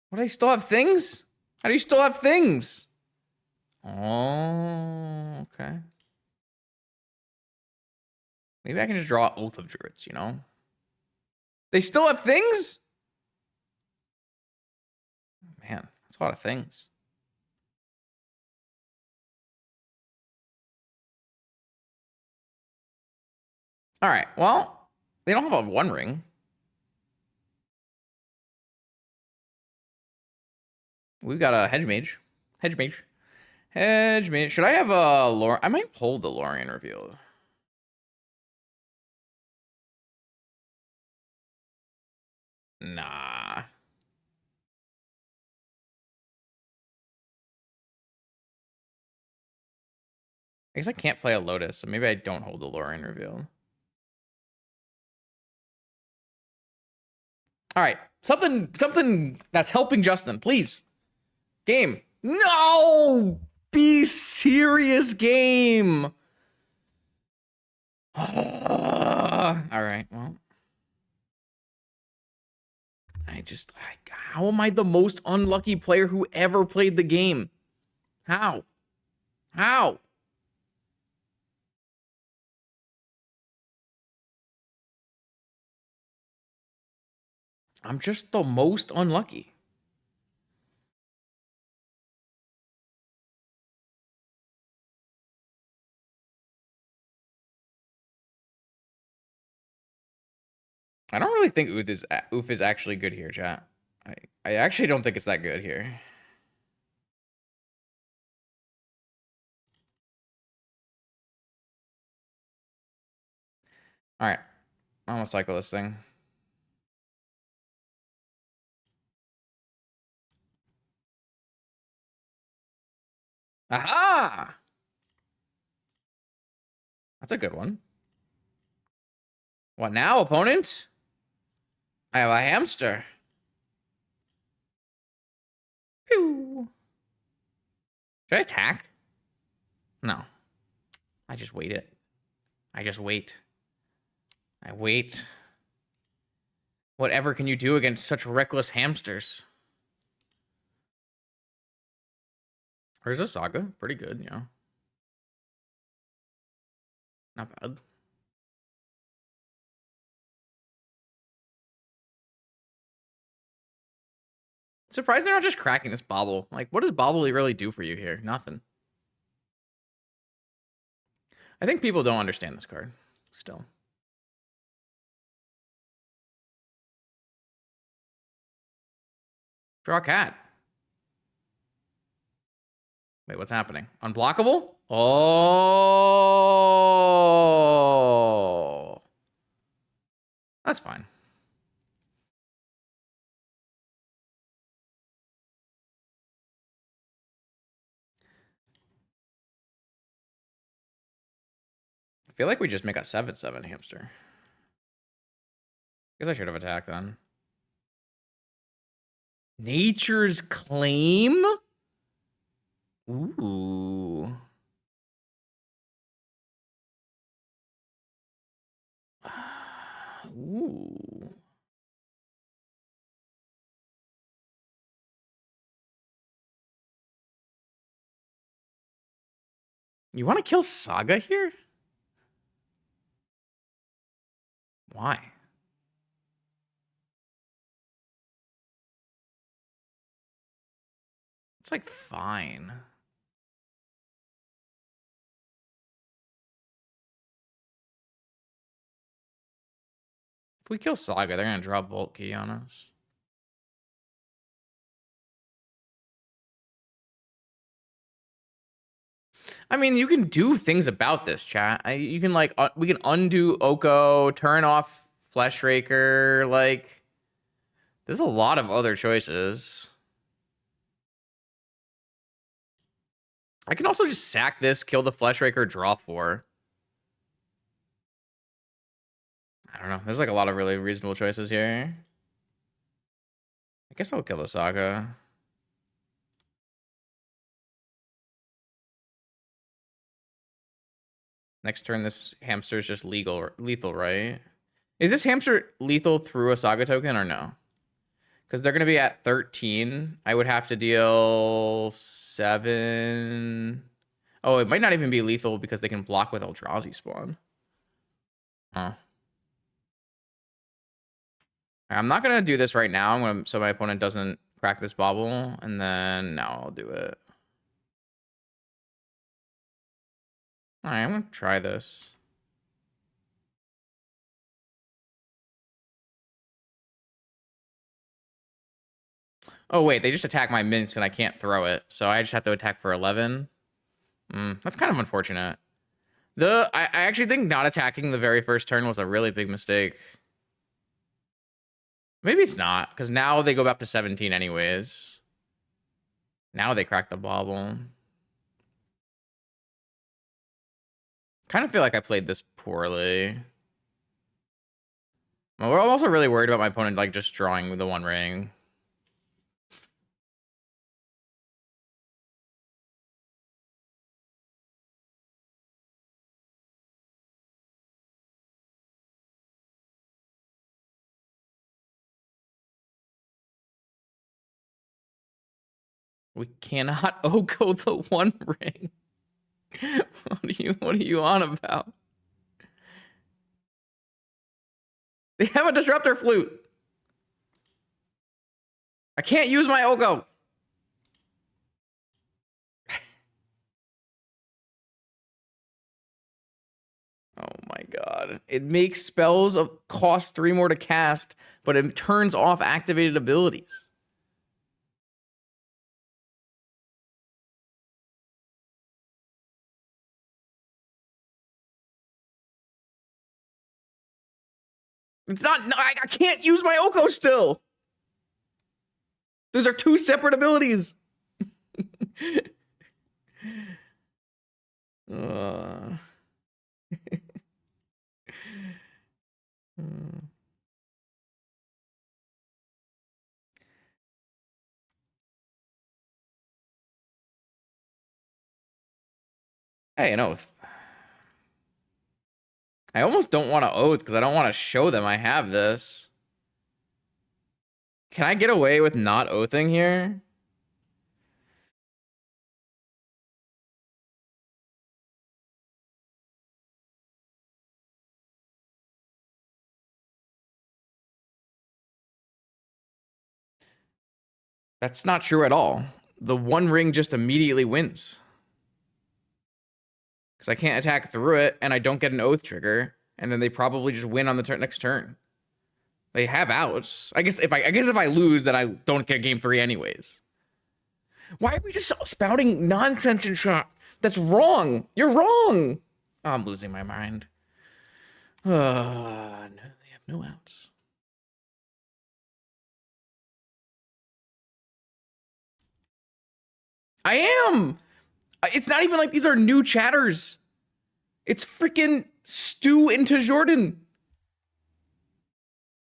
What, do they still have things? How do you still have things? Oh, okay. Maybe I can just draw Oath of Druids, you know? They still have things? Man, that's a lot of things. All right, well, they don't have a 1 ring. We've got a hedge mage. Hedge mage. Hedge mage. Should I have a Lore? I might hold the Lorian reveal. Nah. I guess I can't play a Lotus, so maybe I don't hold the Lorian reveal. All right. Something that's helping Justin, please. Game. No! Be serious, game. All right. Well, how am I the most unlucky player who ever played the game? How? How? I'm just the most unlucky. I don't really think Oof is actually good here, chat. I actually don't think it's that good here. All right. I'm gonna cycle this thing. Aha! That's a good one. What now, opponent? I have a hamster. Pew. Should I attack? No. I just wait it. I just wait. I wait. Whatever can you do against such reckless hamsters? Where's a Saga? Pretty good, you know. Not bad. Surprised they're not just cracking this Bobble. Like, what does Bobble really do for you here? Nothing. I think people don't understand this card. Still. Draw a cat. Wait, what's happening? Unblockable? Oh. That's fine. I feel like we just make a 7/7 hamster. Guess I should have attacked then. Nature's Claim? Ooh. Ooh. You want to kill Saga here? Why? It's like fine. If we kill Saga, they're gonna drop Volt Key on us. I mean, you can do things about this, chat. You can like we can undo Oko, turn off Flesh Raker. Like, there's a lot of other choices. I can also just sack this, kill the Flesh Raker, draw 4. I don't know. There's like a lot of really reasonable choices here. I guess I'll kill the Saga. Next turn, this hamster is just lethal, right? Is this hamster lethal through a Saga token or no? Because they're going to be at 13. I would have to deal 7. Oh, it might not even be lethal because they can block with Eldrazi spawn. Huh. I'm not going to do this right now so my opponent doesn't crack this bobble. And then now I'll do it. All right, I'm going to try this. Oh, wait, they just attack my mints and I can't throw it. So I just have to attack for 11. That's kind of unfortunate. I actually think not attacking the very first turn was a really big mistake. Maybe it's not, because now they go back to 17 anyways. Now they crack the bauble. Kind of feel like I played this poorly. Well, we're also really worried about my opponent like just drawing the one ring. We cannot Oko the one ring. What are you on about? They have a disruptor flute. I can't use my Oko. Oh my god. It makes spells of cost 3 more to cast, but it turns off activated abilities. It's not, I can't use my Oko still. Those are 2 separate abilities. Hey, an oath. I almost don't want to oath because I don't want to show them I have this. Can I get away with not oathing here? That's not true at all. The one ring just immediately wins. Because I can't attack through it, and I don't get an oath trigger, and then they probably just win on the next turn. They have outs. I guess if I lose, then I don't get game 3 anyways. Why are we just spouting nonsense in chat? That's wrong. You're wrong. Oh, I'm losing my mind. No, they have no outs. I am. It's not even like these are new chatters. It's freaking Stu into Jordan.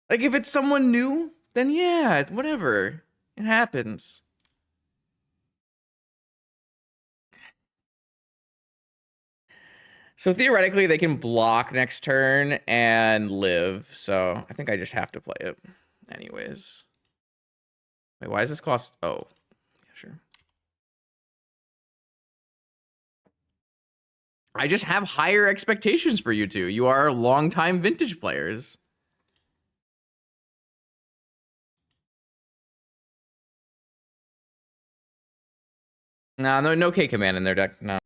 Like, if it's someone new, then yeah, it's whatever. It happens. So theoretically, they can block next turn and live. So I think I just have to play it anyways. Wait, why does this cost? Oh, yeah, sure. I just have higher expectations for you two. You are longtime vintage players. Nah, no K command in their deck. No.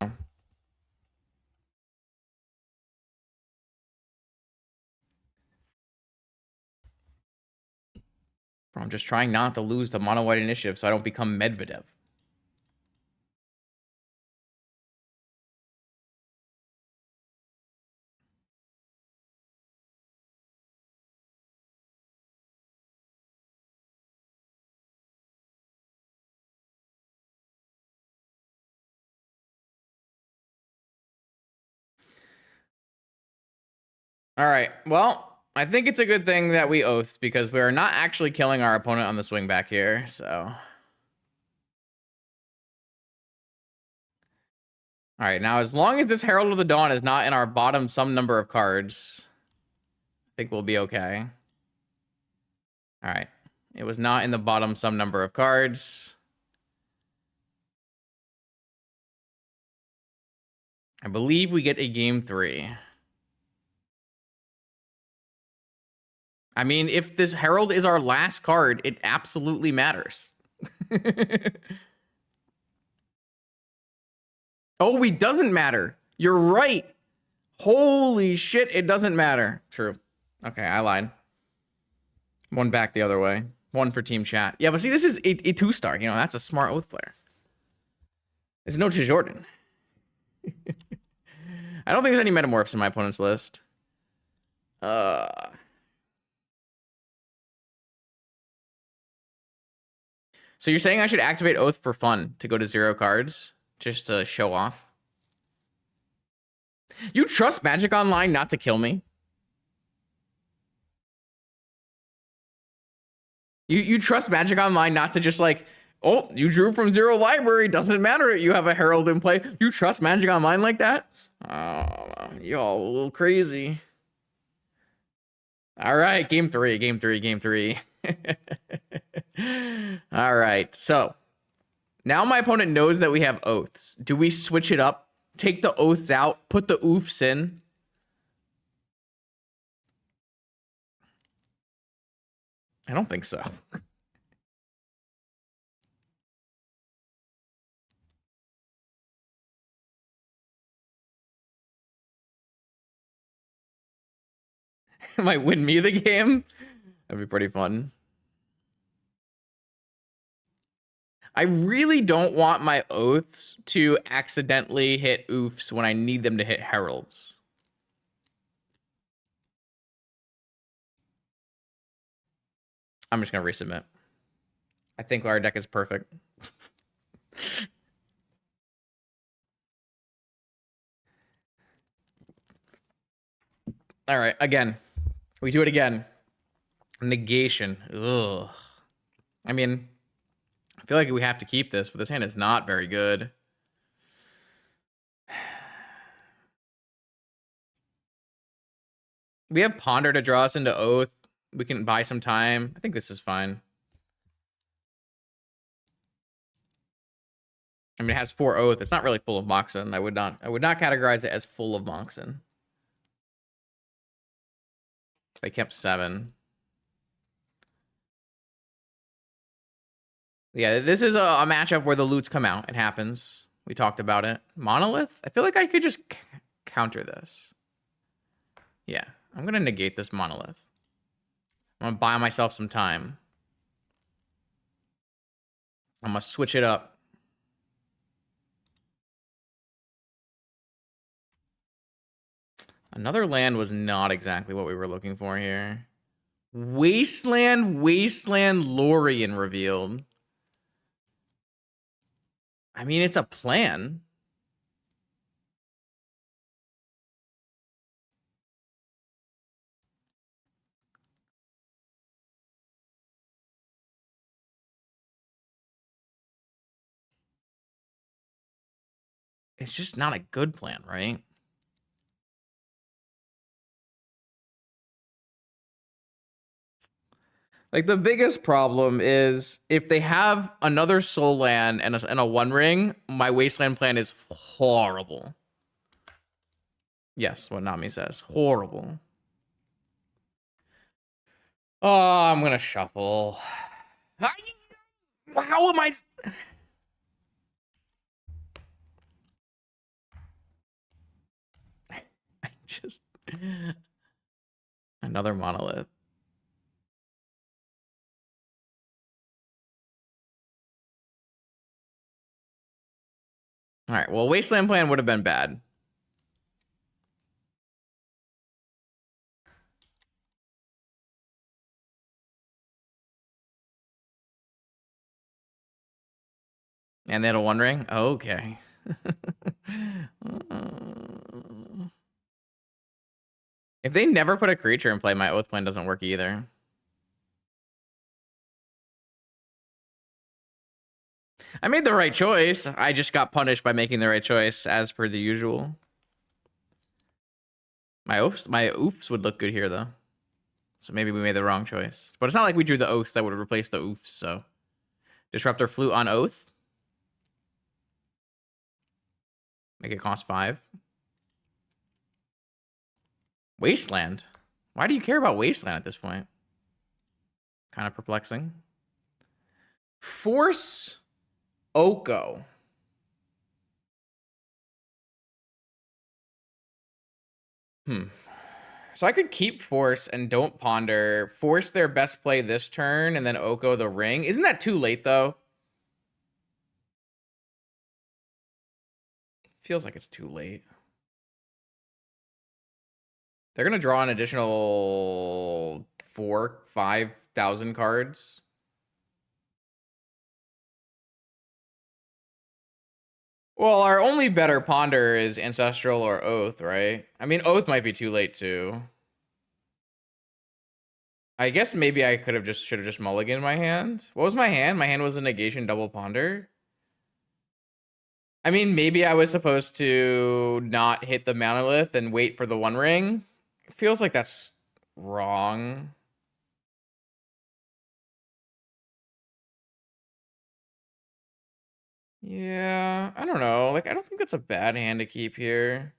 I'm just trying not to lose the mono white initiative so I don't become Medvedev. All right. Well, I think it's a good thing that we oath because we are not actually killing our opponent on the swing back here. So, all right. Now, as long as this Herald of the Dawn is not in our bottom some number of cards, I think we'll be okay. All right. It was not in the bottom some number of cards. I believe we get a game 3. I mean, if this Herald is our last card, it absolutely matters. Oh, it doesn't matter. You're right. Holy shit, it doesn't matter. True. Okay, I lied. One back the other way. One for team chat. Yeah, but see, this is a 2-star. You know, that's a smart oath player. There's no Jordan. I don't think there's any metamorphs in my opponent's list. So you're saying I should activate Oath for fun to go to 0 cards just to show off? You trust Magic Online not to kill me? You trust Magic Online not to just like, oh, you drew from 0 library, doesn't matter, you have a Herald in play. You trust Magic Online like that? Oh, y'all a little crazy. All right, game three. All right, so now my opponent knows that we have oaths. Do we switch it up? Take the oaths out, put the oofs in? I don't think so. Might win me the game. That'd be pretty fun. I really don't want my oaths to accidentally hit oofs when I need them to hit heralds. I'm just going to resubmit. I think our deck is perfect. All right, again. We do it again. Negation. Ugh. I mean, I feel like we have to keep this, but this hand is not very good. We have Ponder to draw us into Oath. We can buy some time. I think this is fine. I mean, it has 4 Oath. It's not really full of Moxen. I would not categorize it as full of Moxen. They kept 7. Yeah, this is a matchup where the loots come out. It happens. We talked about it. Monolith? I feel like I could just counter this. Yeah, I'm going to negate this Monolith. I'm going to buy myself some time. I'm going to switch it up. Another land was not exactly what we were looking for here. Wasteland Lorien revealed. I mean, it's a plan. It's just not a good plan, right? Like, the biggest problem is if they have another soul land and a 1 ring, my wasteland plan is horrible. Yes, what Nami says. Horrible. Oh, I'm going to shuffle. How am I... Just... Another monolith. All right, well, wasteland plan would have been bad. And they had a 1 ring? Okay. If they never put a creature in play, my oath plan doesn't work either. I made the right choice. I just got punished by making the right choice, as per the usual. My oofs would look good here, though. So maybe we made the wrong choice. But it's not like we drew the oaths that would replace the oofs, so... Disruptor Flute on Oath. Make it cost 5. Wasteland? Why do you care about Wasteland at this point? Kind of perplexing. Force Oko. So I could keep Force and don't Ponder, force their best play this turn, and then Oko the ring. Isn't that too late, though? Feels like it's too late. They're going to draw an additional 5,000 cards. Well, our only better Ponder is Ancestral or Oath, right? I mean, Oath might be too late, too. I guess maybe I should have just mulliganed my hand. What was my hand? My hand was a negation double Ponder. I mean, maybe I was supposed to not hit the monolith and wait for the one ring. It feels like that's wrong. Yeah, I don't know. Like, I don't think that's a bad hand to keep here.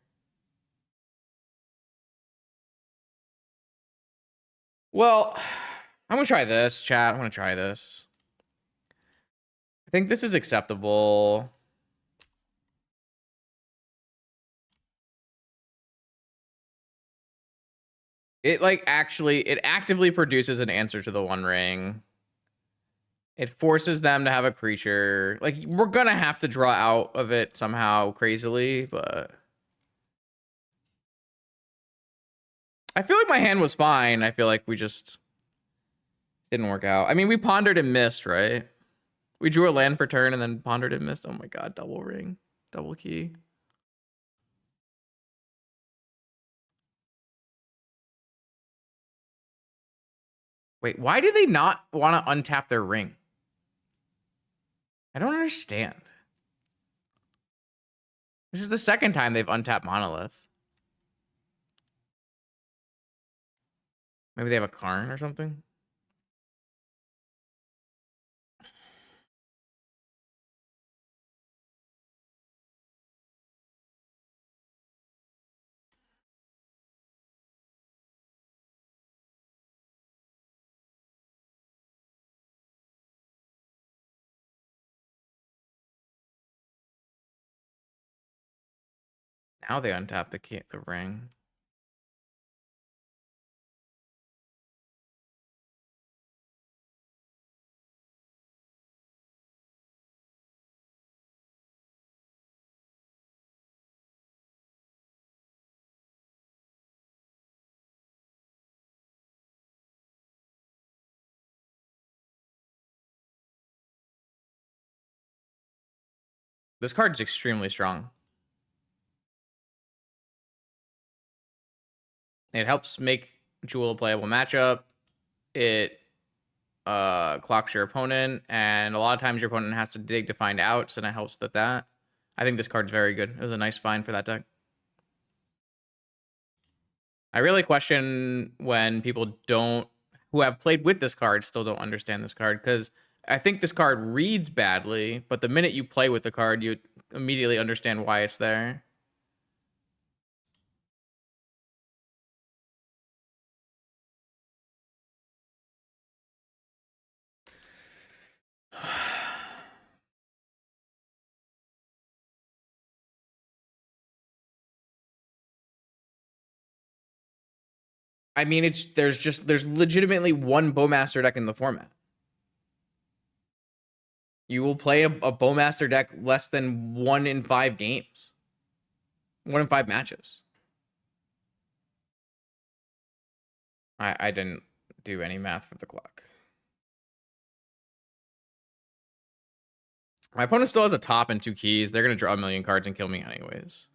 Well, I'm gonna try this, chat. I'm gonna try this. I think this is acceptable. It actively produces an answer to the one ring. It forces them to have a creature. Like, we're gonna have to draw out of it somehow crazily, but I feel like my hand was fine. I feel like we just didn't work out. I mean, we pondered and missed, right? We drew a land for turn and then pondered and missed. Oh my god, double ring, double key. Wait, why do they not want to untap their ring? I don't understand. This is the second time they've untapped Monolith. Maybe they have a Karn or something? Now they untap the ring. This card's extremely strong. It helps make Jewel a playable matchup. It clocks your opponent, and a lot of times your opponent has to dig to find outs, and it helps with that. I think this card's very good. It was a nice find for that deck. I really question when people who have played with this card still don't understand this card, because I think this card reads badly, but the minute you play with the card, you immediately understand why it's there. I mean, there's legitimately one Bowmaster deck in the format. You will play a Bowmaster deck less than 1 in 5 games. 1 in 5 matches. I didn't do any math for the clock. My opponent still has a top and 2 keys. They're going to draw a million cards and kill me anyways.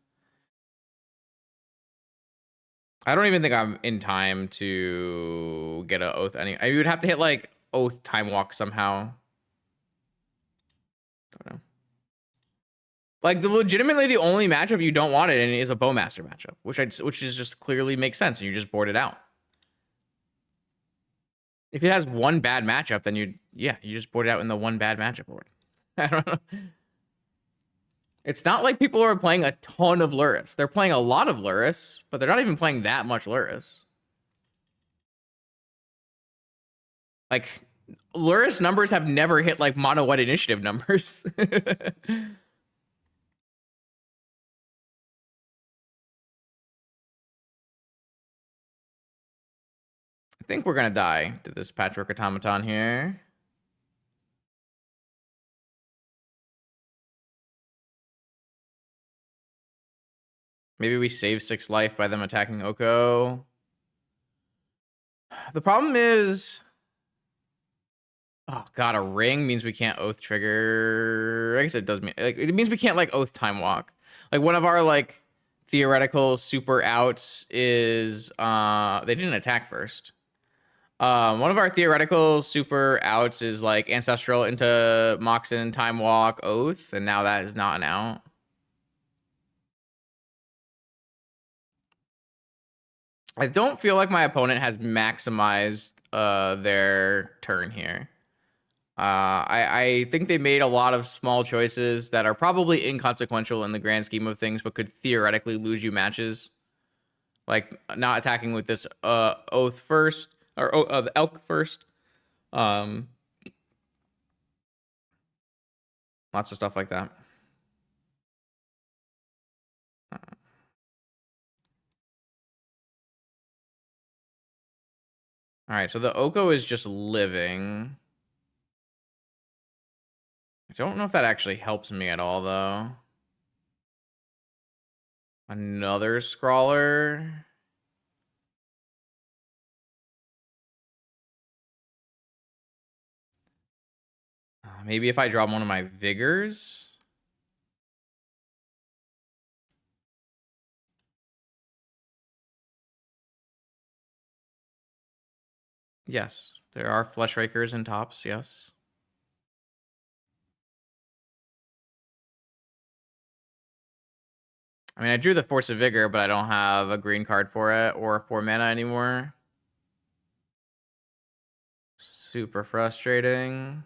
I don't even think I'm in time to get an Oath. I would have to hit like Oath Time Walk somehow. I don't know. Like, legitimately the only matchup you don't want it in is a Bowmaster matchup, which is just clearly makes sense, and you just board it out. If it has one bad matchup, then you just board it out in the one bad matchup board. I don't know. It's not like people are playing a ton of Lurrus. They're playing a lot of Lurrus, but they're not even playing that much Lurrus. Like, Lurrus numbers have never hit like mono white initiative numbers. I think we're gonna die to this Patchwork Automaton here. Maybe we save 6 life by them attacking Oko. The problem is... Oh god, a ring means we can't oath trigger. I guess it does mean, like, it means we can't like oath time walk. Like one of our like theoretical super outs is they didn't attack first. One of our theoretical super outs is like ancestral into Moxen, time walk, oath, and now that is not an out. I don't feel like my opponent has maximized their turn here. I think they made a lot of small choices that are probably inconsequential in the grand scheme of things, but could theoretically lose you matches. Like not attacking with this oath first, or the elk first. Lots of stuff like that. All right, so the Oko is just living. I don't know if that actually helps me at all, though. Another Scrawler. Maybe if I draw one of my Vigors. Yes, there are Flesh Rakers and tops, yes. I mean, I drew the Force of Vigor, but I don't have a green card for it or 4 mana anymore. Super frustrating.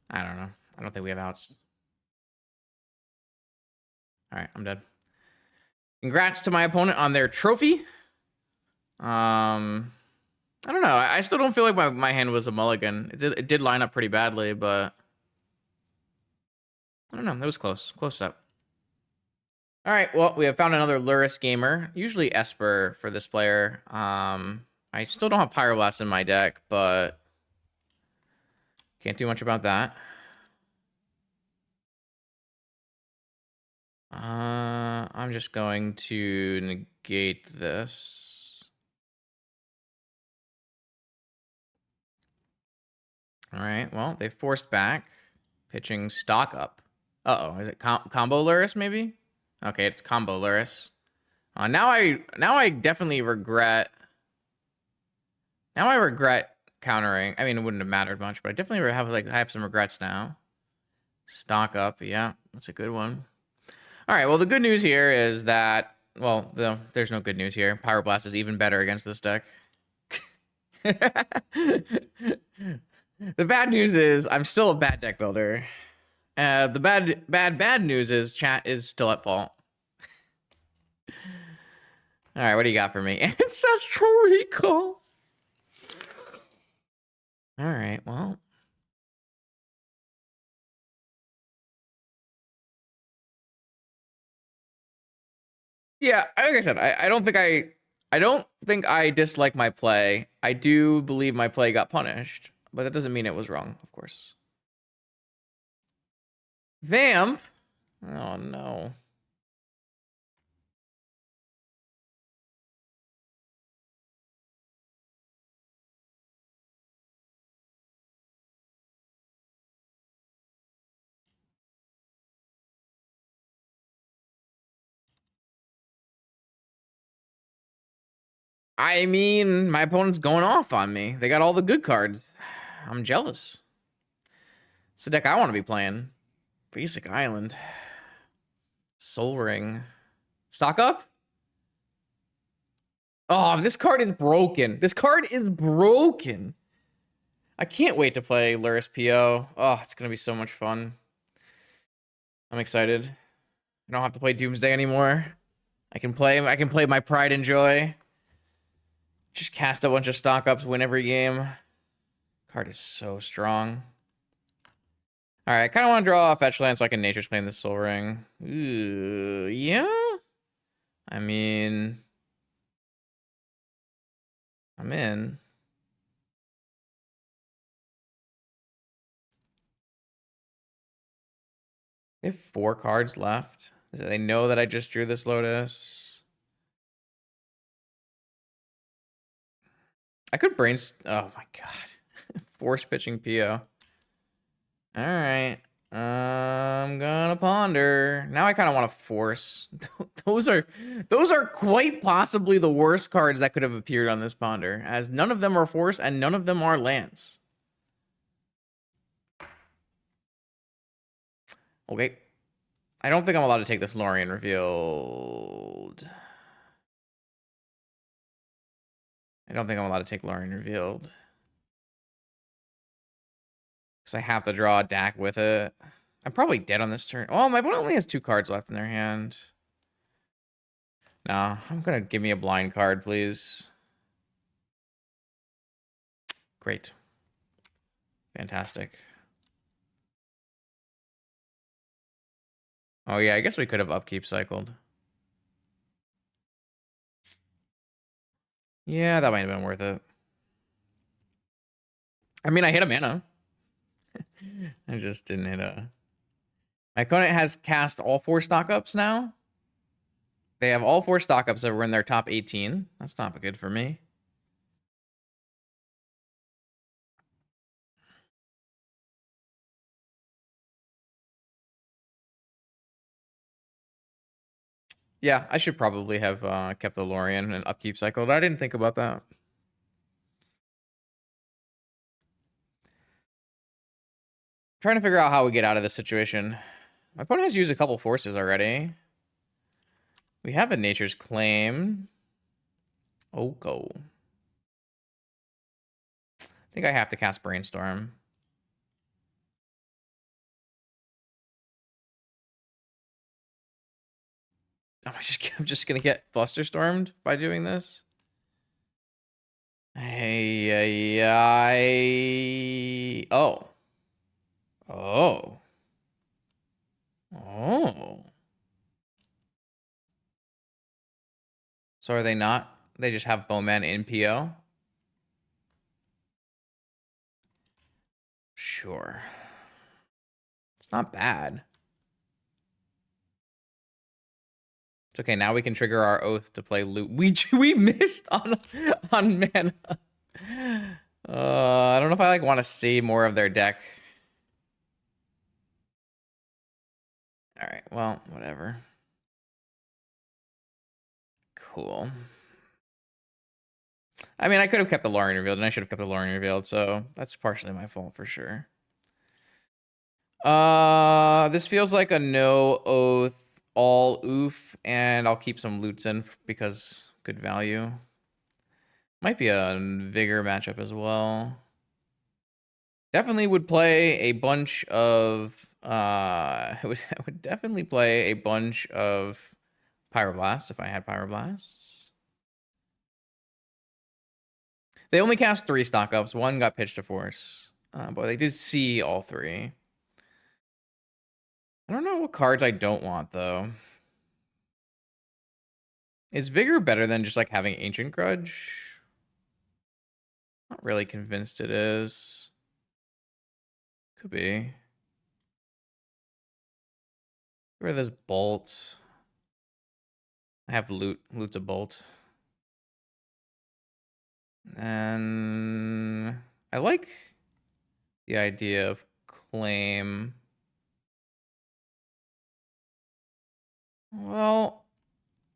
I don't know. I don't think we have outs. All right, I'm dead. Congrats to my opponent on their trophy. I don't know. I still don't feel like my hand was a mulligan. It did line up pretty badly, but I don't know. It was close. Close up. All right. Well, we have found another Lurrus gamer. Usually Esper for this player. I still don't have Pyroblast in my deck, but can't do much about that. I'm just going to negate this. All right. Well, they forced back, pitching stock up. Uh-oh. Is it combo Lurrus maybe? Okay, it's combo Lurrus. Now I definitely regret. Now I regret countering. I mean, it wouldn't have mattered much, but I definitely have some regrets now. Stock up. Yeah, that's a good one. All right. Well, the good news here is that, well, there's no good news here. Pyroblast is even better against this deck. The bad news is I'm still a bad deck builder. The bad news is chat is still at fault. All right, what do you got for me? Ancestral Recall. All right, well. Yeah, like I said, I don't think I dislike my play. I do believe my play got punished, but that doesn't mean it was wrong, of course. Vamp? Oh no. I mean, my opponent's going off on me. They got all the good cards. I'm jealous. It's the deck I want to be playing. Basic Island. Soul Ring. Stock up? Oh, this card is broken. This card is broken. I can't wait to play Lurrus PO. Oh, it's going to be so much fun. I'm excited. I don't have to play Doomsday anymore. I can play my pride and joy. Just cast a bunch of stock ups, win every game. Card is so strong. All right, I kind of want to draw a fetch land so I can Nature's Claim this Soul Ring. Ooh, yeah. I mean, I'm in. They have 4 cards left. They know that I just drew this Lotus. I could oh my god. Force pitching PO. All right. I'm gonna ponder. Now I kind of want to force. those are quite possibly the worst cards that could have appeared on this ponder, as none of them are force and none of them are lands. Okay. I don't think I'm allowed to take this Lorien revealed. I don't think I'm allowed to take Lorien revealed. Because I have to draw a DAC with it. I'm probably dead on this turn. Oh, my opponent only has 2 cards left in their hand. Nah, I'm gonna give me a blind card, please. Great. Fantastic. Oh yeah, I guess we could have upkeep cycled. Yeah, that might have been worth it. I mean, I hit a mana. I just didn't hit a... My opponent has cast all 4 stock-ups now. They have all 4 stock-ups that were in their top 18. That's not good for me. Yeah, I should probably have kept the Lorien and upkeep cycled. I didn't think about that. Trying to figure out how we get out of this situation. My opponent has used a couple forces already. We have a Nature's Claim. Oh, go. I think I have to cast Brainstorm. I'm just gonna get Flusterstormed by doing this. Hey, oh. Oh. Oh. So are they not? They just have Bowman in PO? Sure. It's not bad. It's okay. Now we can trigger our oath to play loot. We missed on mana. I don't know if I want to see more of their deck. All right. Well, whatever. Cool. I mean, I could have kept the Lorien revealed, and I should have kept the Lorien revealed, so that's partially my fault for sure. This feels like a no oath all oof, and I'll keep some loots in because good value. Might be a vigor matchup as well. Definitely would play a bunch of I would definitely play a bunch of Pyroblasts if I had Pyroblasts. They only cast 3 stock ups. 1 got pitched to force. But they did see all 3. I don't know what cards I don't want though. Is Vigor better than just like having Ancient Grudge? Not really convinced it is. Could be. Get rid of this Bolt. I have Loot. Loot's a Bolt. And I like the idea of Claim. Well,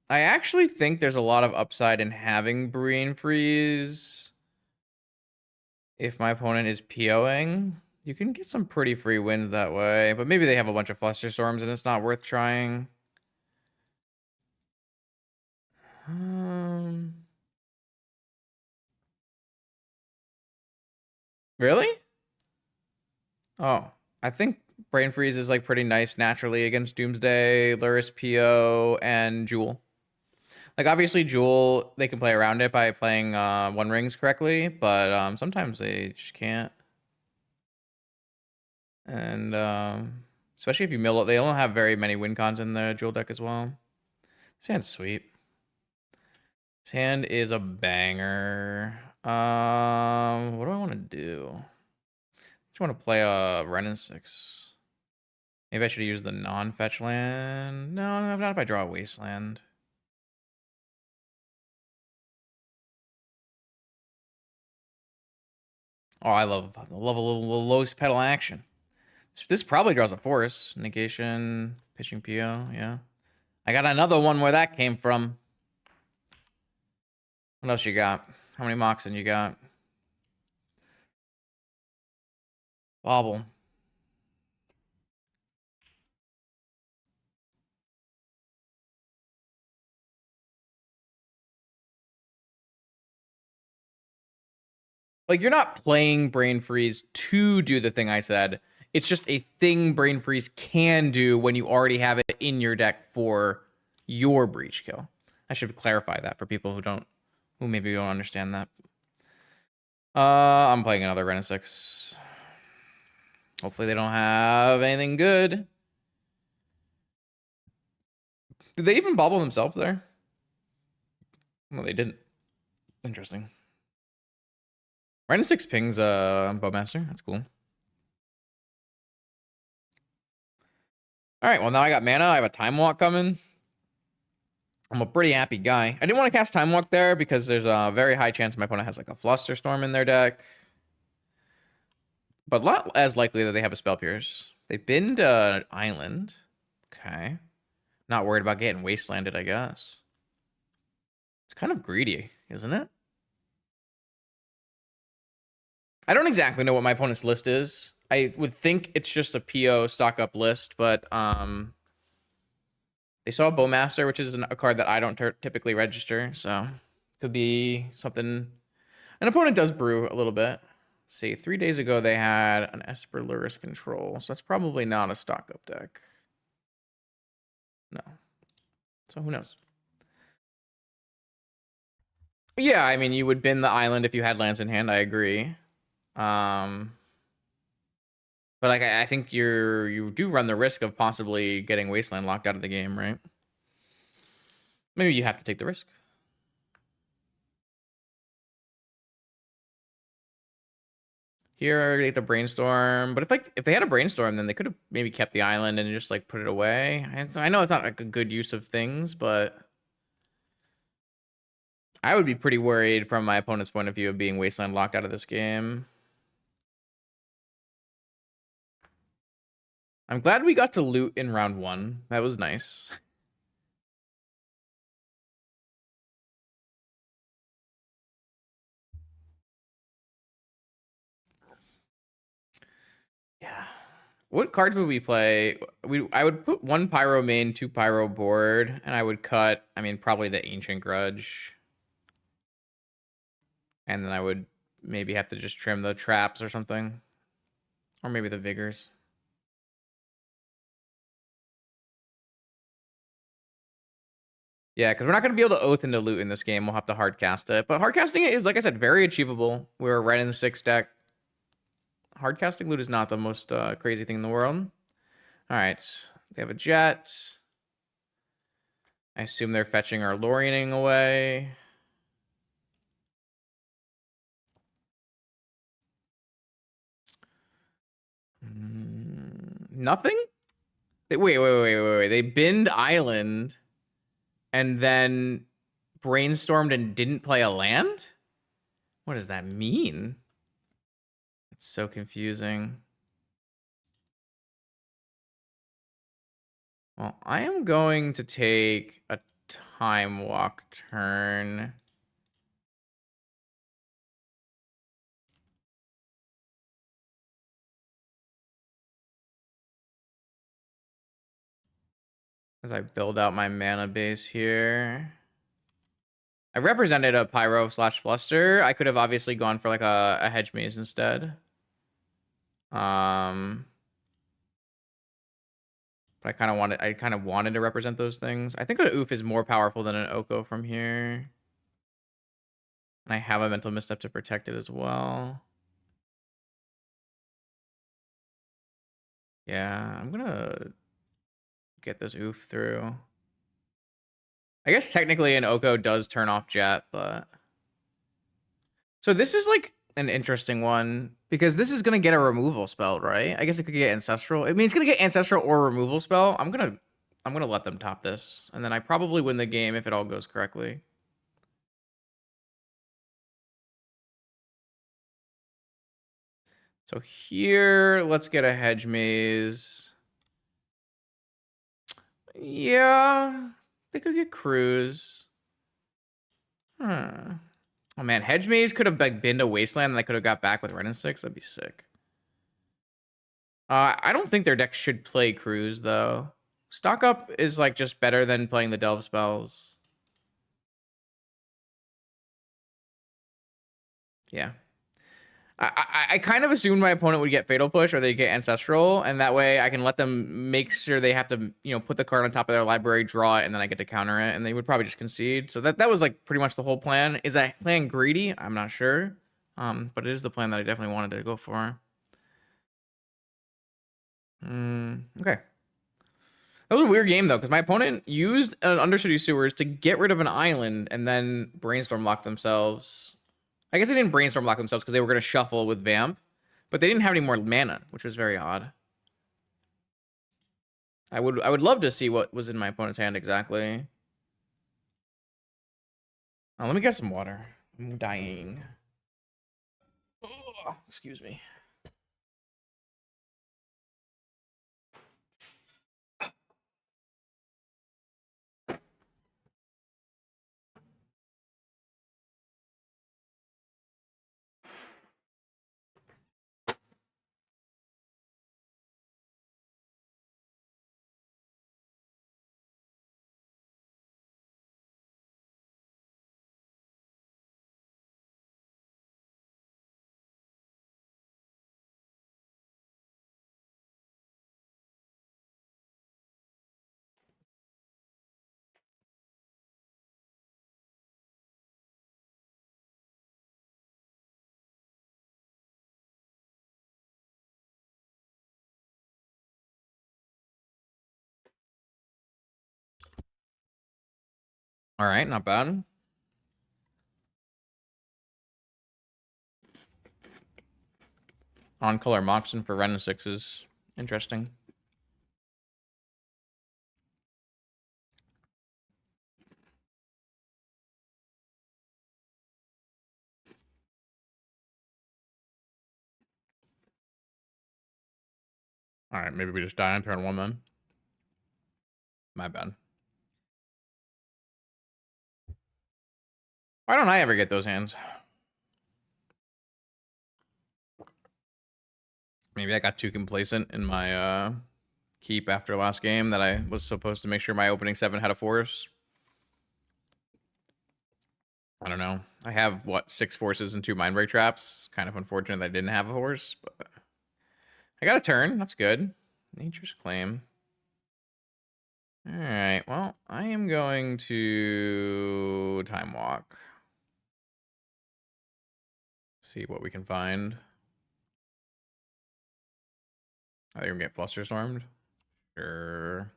I actually think there's a lot of upside in having Brain Freeze. If my opponent is POing, you can get some pretty free wins that way. But maybe they have a bunch of Flusterstorms and it's not worth trying. Really? Oh, I think Brain Freeze is like pretty nice naturally against Doomsday, Lurrus PO, and Jewel. Like obviously Jewel, they can play around it by playing One Rings correctly, but sometimes they just can't. And especially if you mill it, they don't have very many win cons in the jewel deck as well. This hand's sweet. This hand is a banger. What do I want to do? I just want to play a Renin 6. Maybe I should use the non-fetch land. No, not if I draw a wasteland. Oh, I love a little lowest pedal action. This probably draws a force. Negation, pitching PO, yeah. I got another one where that came from. What else you got? How many Moxen you got? Bobble. Like, you're not playing Brain Freeze to do the thing I said. It's just a thing Brain Freeze can do when you already have it in your deck for your Breach kill. I should clarify that for people who maybe don't understand that. I'm playing another Renin 6. Hopefully they don't have anything good. Did they even bobble themselves there? No, they didn't. Interesting. Renin 6 pings Bowmaster. That's cool. All right, well, now I got mana. I have a Time Walk coming. I'm a pretty happy guy. I didn't want to cast Time Walk there because there's a very high chance my opponent has like a Flusterstorm in their deck. But a lot as likely that they have a Spell Pierce. They binned an island. Okay. Not worried about getting wastelanded, I guess. It's kind of greedy, isn't it? I don't exactly know what my opponent's list is. I would think it's just a PO stock up list, but they saw Bowmaster, which is a card that I don't typically register, so could be something. An opponent does brew a little bit. Let's see, 3 days ago they had an Esper Lurrus Control, so that's probably not a stock up deck. No. So who knows? Yeah, I mean, you would bin the island if you had lands in hand. I agree. But like, I think you do run the risk of possibly getting Wasteland locked out of the game, right? Maybe you have to take the risk. Here, they get the brainstorm, but if they had a brainstorm, then they could have maybe kept the island and just like put it away. I know it's not like a good use of things, but I would be pretty worried from my opponent's point of view of being Wasteland locked out of this game. I'm glad we got to loot in round 1. That was nice. Yeah. What cards would we play? I would put 1 Pyro main, 2 Pyro board, and I would cut, I mean, probably the Ancient Grudge. And then I would maybe have to just trim the traps or something. Or maybe the Vigors. Yeah, because we're not going to be able to oath into loot in this game. We'll have to hardcast it. But hardcasting it is, like I said, very achievable. We're right in the 6 deck. Hardcasting loot is not the most crazy thing in the world. All right. They have a jet. I assume they're fetching or Loriening away. Nothing? Wait. They binned Island and then brainstormed and didn't play a land? What does that mean? It's so confusing. Well, I am going to take a Time Walk turn. As I build out my mana base here. I represented a Pyro / Fluster. I could have obviously gone for like a Hedge Maze instead. But I kind of wanted to represent those things. I think an Oof is more powerful than an Oko from here. And I have a Mental Misstep to protect it as well. Yeah, I'm gonna get this oof through. I guess technically an Oko does turn off Jet, but... So this is like an interesting one because this is gonna get a removal spell, right? I guess it could get Ancestral. I mean, it's gonna get Ancestral or removal spell. I'm gonna let them top this, and then I probably win the game if it all goes correctly. So here, let's get a Hedge Maze. Yeah, they could get Cruise. Hmm. Oh man, Hedge Maze could have like been to Wasteland and I could have got back with Ren and 6. That'd be sick. I don't think their deck should play Cruise though. Stock Up is like just better than playing the Delve spells. Yeah. I kind of assumed my opponent would get Fatal Push or they get Ancestral, and that way I can let them make sure they have to, put the card on top of their library, draw it, and then I get to counter it, and they would probably just concede. So that was like pretty much the whole plan. Is that plan greedy? I'm not sure. But it is the plan that I definitely wanted to go for. Okay. That was a weird game though, because my opponent used an Undercity Sewers to get rid of an island and then brainstorm lock themselves. I guess they didn't brainstorm lock themselves because they were going to shuffle with Vamp, but they didn't have any more mana, which was very odd. I would love to see what was in my opponent's hand exactly. Oh, let me get some water. I'm dying. Oh, excuse me. All right, not bad. On color Moxen for Ren and 6s. Interesting. All right, maybe we just die on turn 1 then. My bad. Why don't I ever get those hands? Maybe I got too complacent in my keep after last game that I was supposed to make sure my opening 7 had a force. I don't know. I have, what, 6 forces and 2 Mindbreak traps. Kind of unfortunate that I didn't have a horse, but I got a turn. That's good. Nature's Claim. All right. Well, I am going to Time Walk. See what we can find. Are they going to get Fluster Stormed? Sure.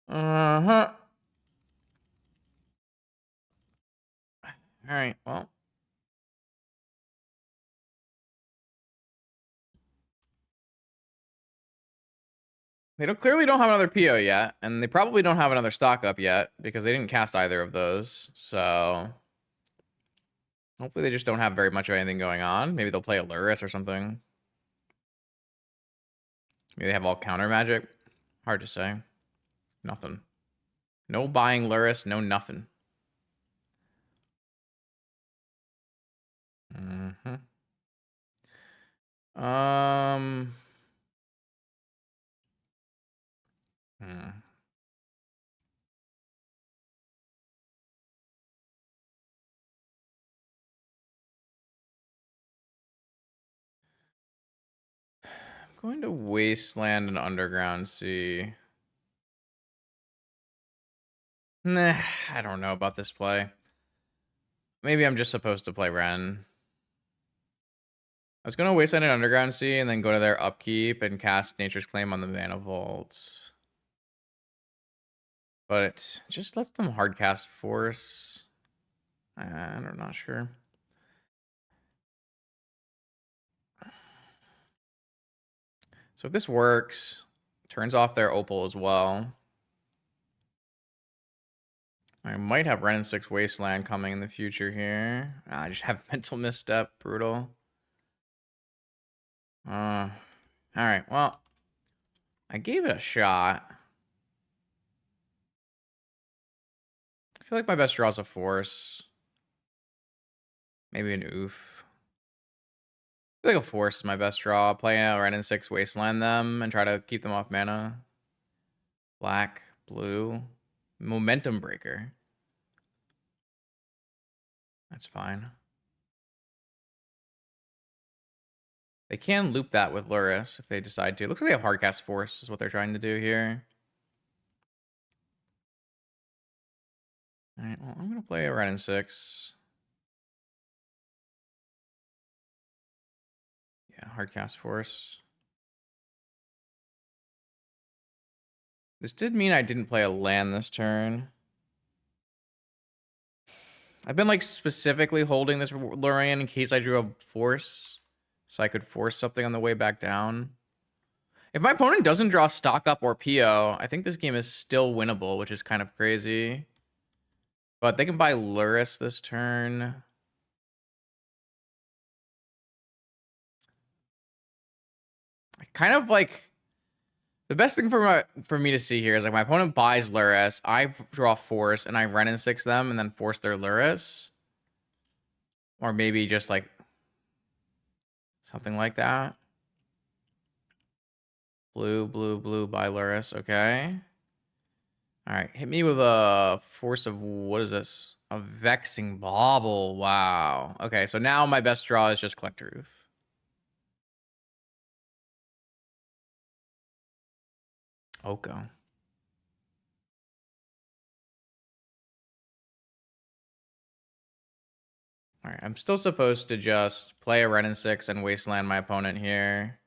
Uh-huh. All right. Well. They clearly don't have another PO yet, and they probably don't have another stock up yet because they didn't cast either of those. So hopefully they just don't have very much of anything going on. Maybe they'll play a Lurrus or something. Maybe they have all counter magic. Hard to say. Nothing. No buying Lurrus, no nothing. Mm-hmm. Hmm. I'm going to Wasteland and Underground Sea. Nah, I don't know about this play. Maybe I'm just supposed to play Ren. I was gonna Wasteland and Underground Sea and then go to their upkeep and cast Nature's Claim on the Mana Vault. But it just lets them hardcast Force. I'm not sure. So if this works, turns off their Opal as well. I might have Ren and 6 Wasteland coming in the future here. I just have Mental Misstep. Brutal. Alright, well, I gave it a shot. I feel like my best draw is a Force. Maybe an Oof. I feel like a Force is my best draw. Play a Ren and 6 Wasteland them and try to keep them off mana. Black, blue. Momentum Breaker. That's fine. They can loop that with Lurrus if they decide to. Looks like they have Hardcast Force is what they're trying to do here. Alright, well, I'm going to play a Ren and 6. Yeah, Hardcast Force. This did mean I didn't play a land this turn. I've been like specifically holding this Lurian in case I drew a Force. So I could force something on the way back down. If my opponent doesn't draw Stock Up or PO, I think this game is still winnable, which is kind of crazy. But they can buy Lurrus this turn. I kind of like... The best thing for me to see here is like my opponent buys Lurrus, I draw Force, and I Ren and 6 them, and then force their Lurrus. Or maybe just like... something like that. Blue, blue, blue, buy Lurrus, okay. Alright, hit me with a Force of... What is this? A Vexing Bauble, wow. Okay, so now my best draw is just Collector Roof. Oko. Alright, I'm still supposed to just play a Ren and 6 and Wasteland my opponent here.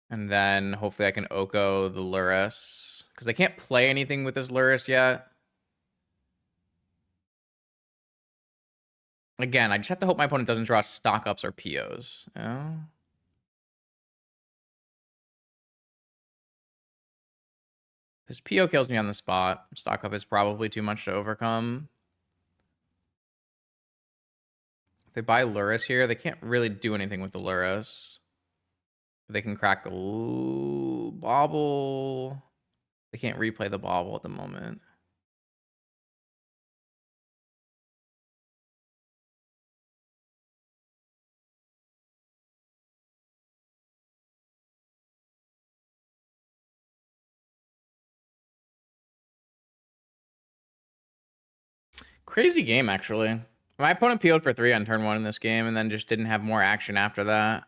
And then hopefully I can Oko the Lurrus. Because I can't play anything with this Lurrus yet. Again, I just have to hope my opponent doesn't draw Stock Ups or POs. Oh. His PO kills me on the spot. Stock Up is probably too much to overcome. If they buy Lurrus here, they can't really do anything with the Lurrus. They can crack a Bauble. They can't replay the Bauble at the moment. Crazy game, actually. My opponent PO'd for 3 on turn 1 in this game and then just didn't have more action after that.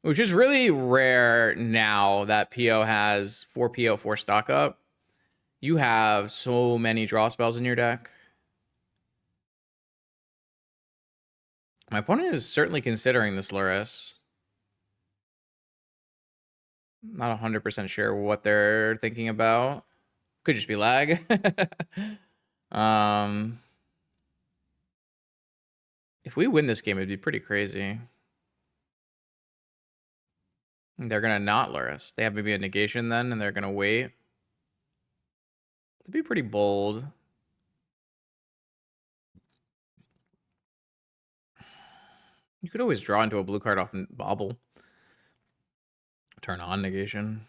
Which is really rare now that PO has 4 PO, 4 stock up. You have so many draw spells in your deck. My opponent is certainly considering this Lurrus. Not 100% sure what they're thinking about. Could just be lag. If we win this game, it'd be pretty crazy. They're going to not Lurrus. They have maybe a negation then, and they're going to wait. That'd be pretty bold. You could always draw into a blue card off and Bauble. Turn on negation.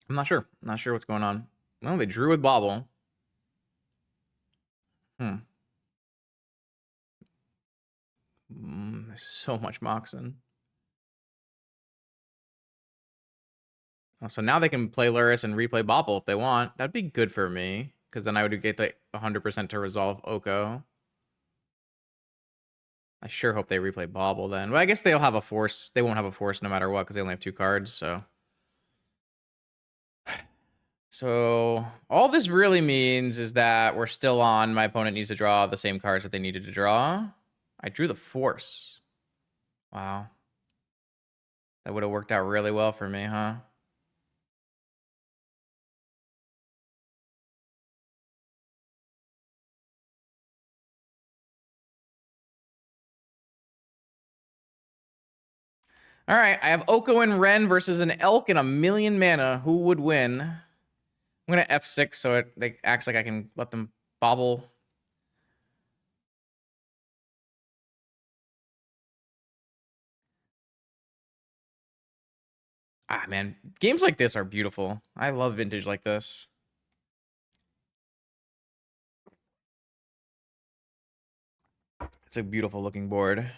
I'm not sure. Not sure what's going on. Well, they drew with Bauble. So much Moxen. Oh, so now they can play Lurrus and replay Bauble if they want. That'd be good for me, because then I would get to 100% to resolve Oko. I sure hope they replay Bauble then. Well, I guess they'll have a Force. They won't have a Force no matter what, because they only have 2 cards, so... So all this really means is that we're still on. My opponent needs to draw the same cards that they needed to draw. I drew the Force. Wow. That would have worked out really well for me, huh? All right, I have Oko and Ren versus an Elk and a million mana. Who would win? I'm gonna F6 so it acts like I can let them bobble. Ah, man, games like this are beautiful. I love vintage like this. It's a beautiful looking board.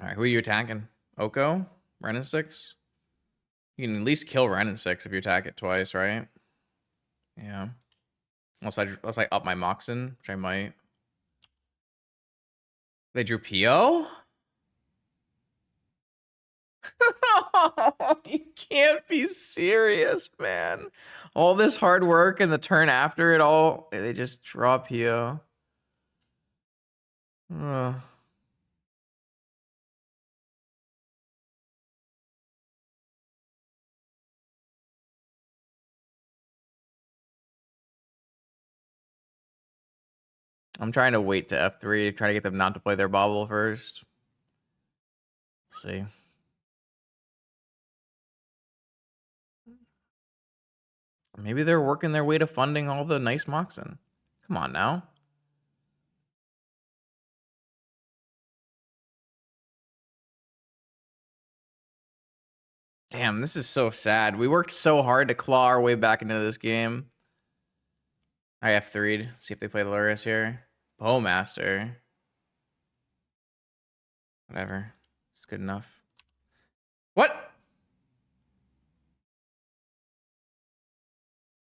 All right, who are you attacking? Oko? Ren and 6? You can at least kill Ren and 6 if you attack it twice, right? Yeah. Unless I up my Moxen, which I might. They drew PO? You can't be serious, man. All this hard work and the turn after it all, they just draw PO. Ugh. I'm trying to wait to F3, try to get them not to play their bobble first. See. Maybe they're working their way to funding all the nice Moxen. Come on now. Damn, this is so sad. We worked so hard to claw our way back into this game. I F3'd. See if they play Lurrus here. Bowmaster. Whatever. It's good enough. What?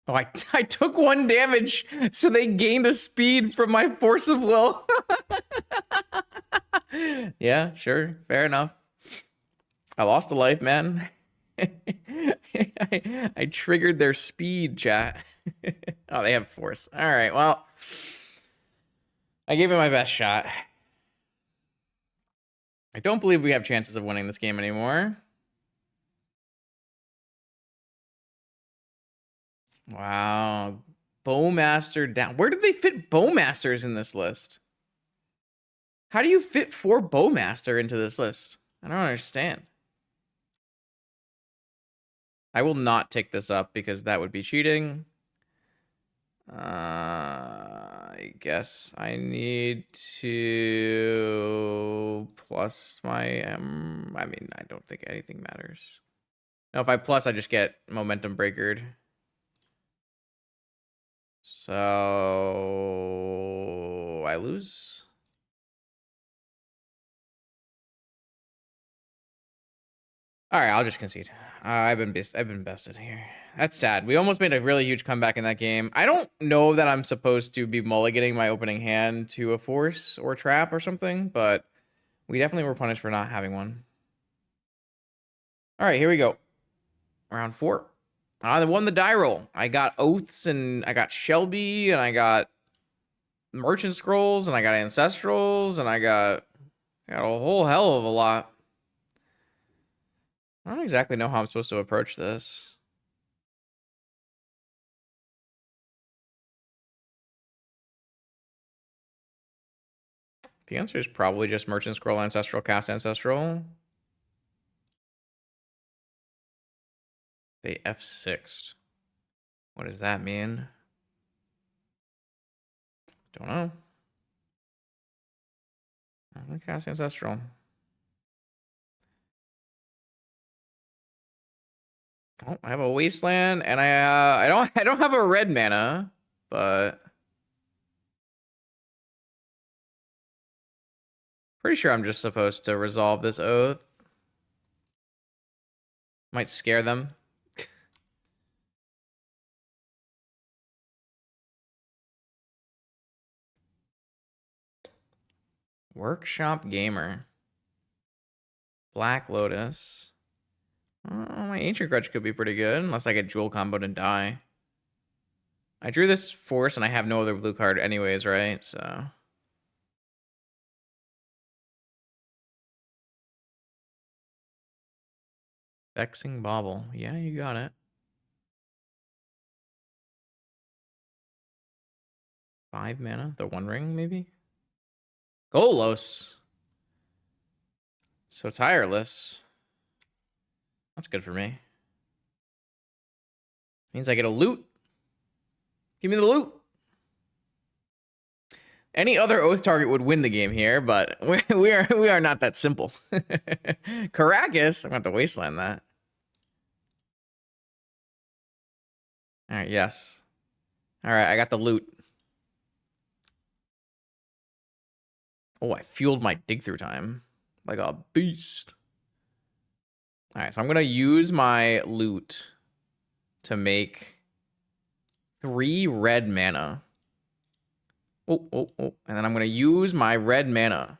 Oh, I took 1 damage, so they gained a speed from my force of will. Yeah, sure. Fair enough. I lost a life, man. I triggered their speed, chat. Oh, they have force. All right, well, I gave it my best shot. I don't believe we have chances of winning this game anymore. Wow. Bowmaster down. Where did they fit Bowmasters in this list? How do you fit 4 Bowmaster into this list? I don't understand. I will not take this up because that would be cheating. I guess I need to plus my I mean, I don't think anything matters. No, if I plus, I just get momentum breakered. So I lose. All right, I'll just concede. I've been bested here. That's sad. We almost made a really huge comeback in that game. I don't know that I'm supposed to be mulliganing my opening hand to a force or trap or something, but we definitely were punished for not having one. All right, here we go. Round 4. I won the die roll. I got Oaths and I got Shelby and I got Merchant Scrolls and I got Ancestrals and I got a whole hell of a lot. I don't exactly know how I'm supposed to approach this. The answer is probably just Merchant Scroll, Ancestral, Cast Ancestral. They F6'd. What does that mean? Don't know. I'm gonna cast Ancestral. Oh, I have a Wasteland, and I don't have a red mana, but pretty sure I'm just supposed to resolve this Oath. Might scare them. Workshop Gamer. Black Lotus. My Ancient Grudge could be pretty good, unless I get Jewel comboed and die. I drew this Force, and I have no other blue card anyways, right? So... Vexing Bauble. Yeah, you got it. 5 mana. The One Ring, maybe? Golos. So tireless. That's good for me. Means I get a loot. Give me the loot. Any other Oath target would win the game here, but we are not that simple. Caracas. I'm going to have to wasteland that. All right, yes. All right, I got the loot. Oh, I fueled my dig through time like a beast. All right, so I'm going to use my loot to make 3 red mana. Oh. And then I'm going to use my red mana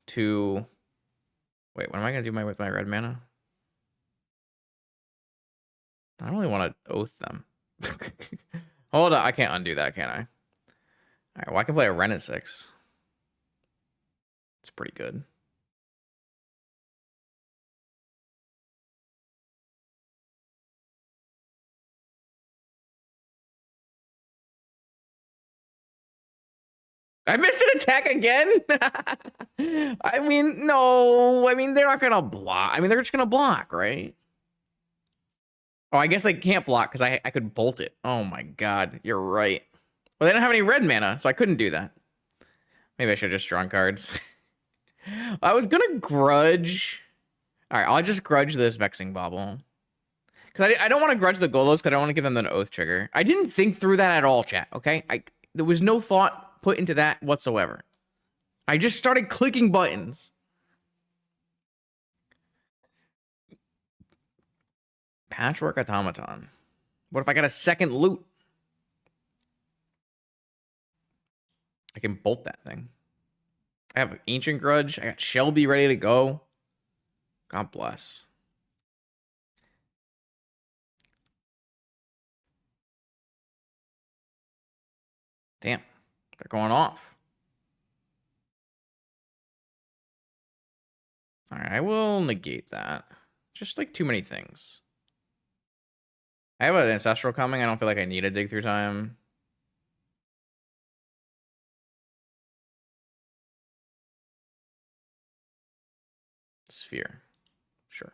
to... Wait, what am I going to do with my red mana? I don't really want to oath them. Hold on, I can't undo that, can I? All right, well, I can play a Ren at 6. It's pretty good. I missed an attack again? I mean, no. I mean, they're not going to block. I mean, they're just going to block, right? Oh, I guess they can't block because I could bolt it. Oh, my God. You're right. Well, they don't have any red mana, so I couldn't do that. Maybe I should have just drawn cards. I was going to grudge... All right, I'll just grudge this Vexing Bauble. Because I don't want to grudge the Golos because I don't want to give them an Oath trigger. I didn't think through that at all, chat, okay? There was no thought put into that whatsoever. I just started clicking buttons. Patchwork Automaton. What if I got a second loot? I can bolt that thing. I have Ancient Grudge. I got Shelby ready to go. God bless. Damn. They're going off. All right, I will negate that. Just like too many things. I have an Ancestral coming. I don't feel like I need a dig through time. Sphere. Sure.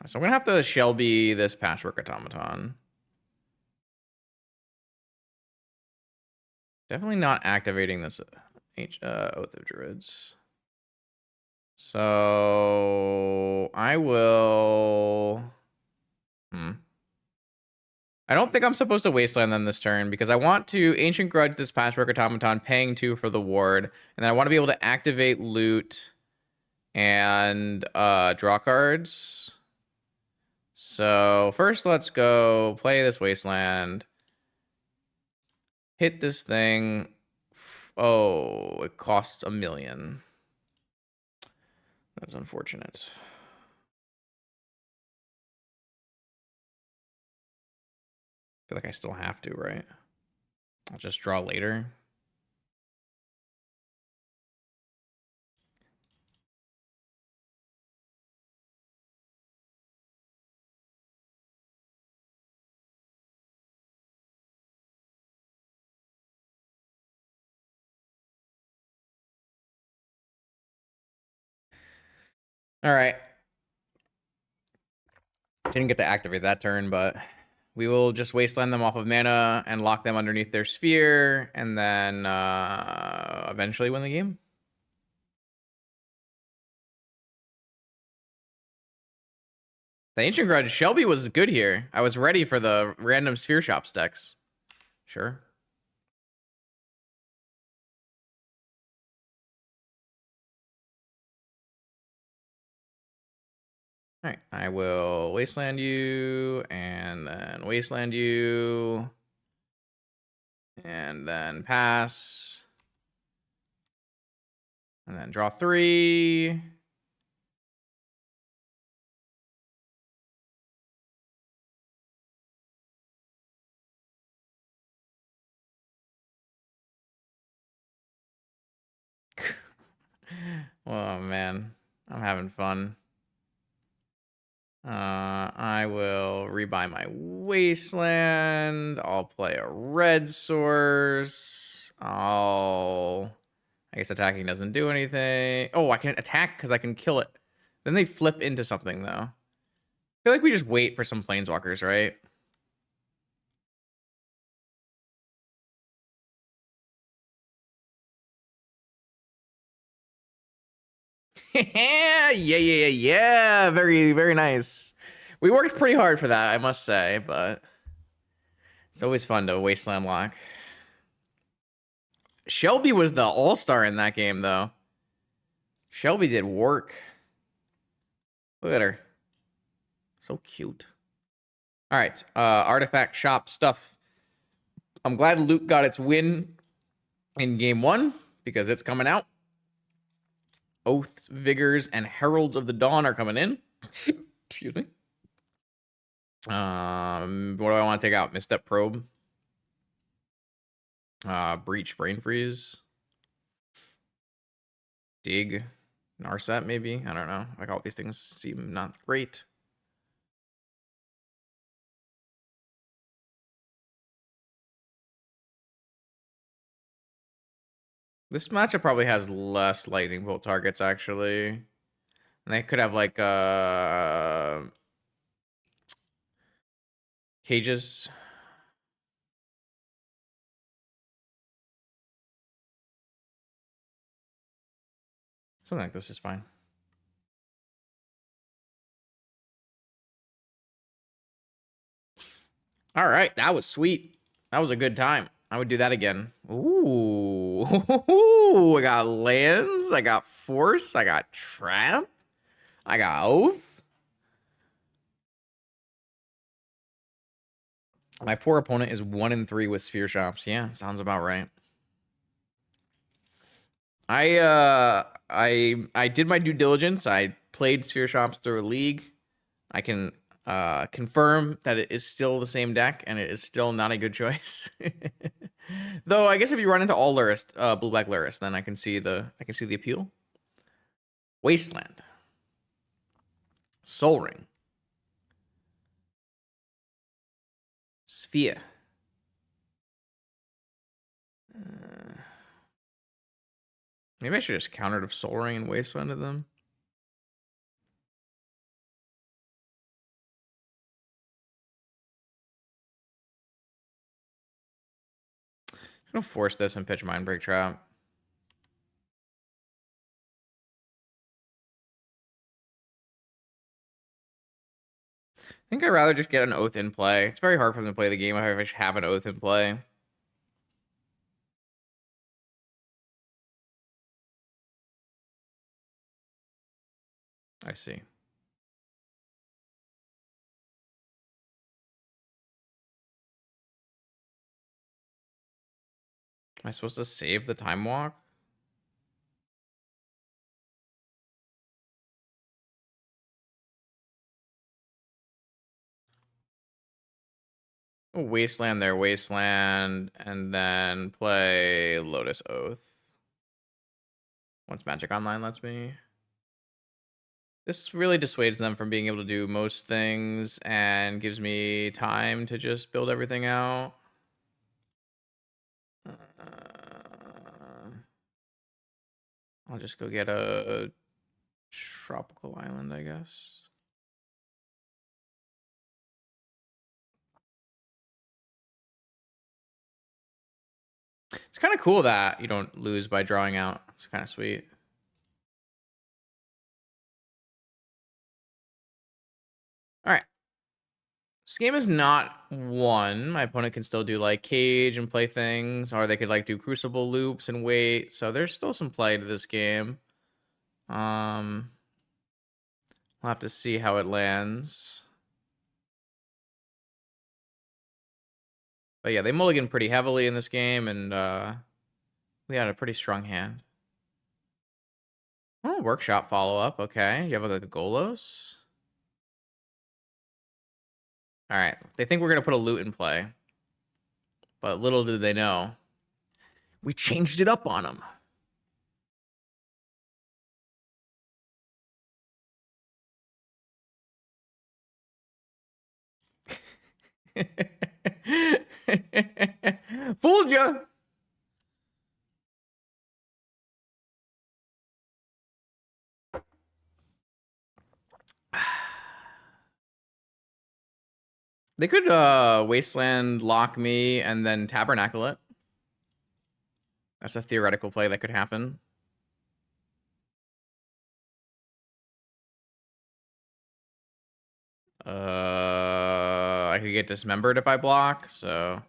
So I'm going to have to Shelby this Patchwork Automaton. Definitely not activating this Oath of Druids. So I will... I don't think I'm supposed to wasteland them this turn because I want to Ancient Grudge this Patchwork Automaton, paying 2 for the ward, and then I want to be able to activate loot and draw cards. So first, let's go play this wasteland. Hit this thing. Oh, it costs 1 million. That's unfortunate. I feel like I still have to, right? I'll just draw later. All right. Didn't get to activate that turn, but we will just wasteland them off of mana and lock them underneath their sphere, and then eventually win the game. The Ancient Grudge Shelby was good here. I was ready for the random Sphere Shop decks. Sure. All right, I will wasteland you, and then wasteland you, and then pass. And then draw 3. Oh, man. I'm having fun. I will rebuy my Wasteland. I'll play a red source. I guess attacking doesn't do anything. Oh, I can attack because I can kill it. Then they flip into something, though. I feel like we just wait for some planeswalkers, right? Yeah. Very, very nice. We worked pretty hard for that, I must say, but it's always fun to Wasteland lock. Shelby was the all-star in that game, though. Shelby did work. Look at her. So cute. All right. Artifact shop stuff. I'm glad Luke got its win in game 1 because it's coming out. Oaths, Vigors, and Heralds of the Dawn are coming in. Excuse me. What do I want to take out? Misstep Probe. Breach, Brain Freeze. Dig. Narset, maybe? I don't know. Like, all these things seem not great. This matchup probably has less lightning bolt targets, actually. And they could have, like, cages. Something like this is fine. All right, that was sweet. That was a good time. I would do that again. Ooh, I got lands. I got force. I got trap. I got oath. My poor opponent is 1-3 with sphere shops. Yeah, sounds about right. I did my due diligence. I played sphere shops through a league. I can confirm that it is still the same deck and it is still not a good choice. Though I guess if you run into all Lurrus, blue black Lurrus, then I can see the appeal. Wasteland, Soul Ring, Sphere. Maybe I should just counter to Soul Ring and Wasteland to them. I'm gonna force this and pitch Mindbreak Trap. I think I'd rather just get an Oath in play. It's very hard for them to play the game if I have an Oath in play. I see. Am I supposed to save the Time Walk? Oh, Wasteland there, Wasteland, and then play Lotus Oath. Once Magic Online lets me. This really dissuades them from being able to do most things and gives me time to just build everything out. I'll just go get a tropical island, I guess. It's kind of cool that you don't lose by drawing out. It's kind of sweet. All right. This game is not won. My opponent can still do like cage and play things, or they could like do crucible loops and wait. So there's still some play to this game. I'll have to see how it lands. But yeah, they mulligan pretty heavily in this game, and we had a pretty strong hand. Oh, workshop follow-up. Okay. You have like a Golos? Alright. They think we're gonna put a loot in play. But little did they know. We changed it up on them. Fooled you. They could Wasteland lock me and then Tabernacle it. That's a theoretical play that could happen. I could get dismembered if I block, so.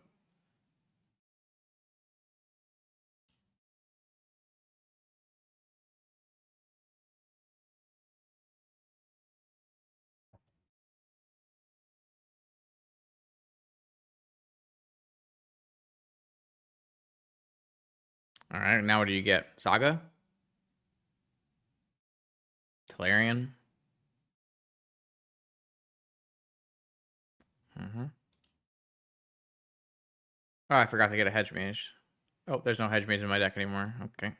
All right, now what do you get? Saga? Talarian? Mm-hmm. Oh, I forgot to get a hedge mage. Oh, there's no hedge mage in my deck anymore. Okay.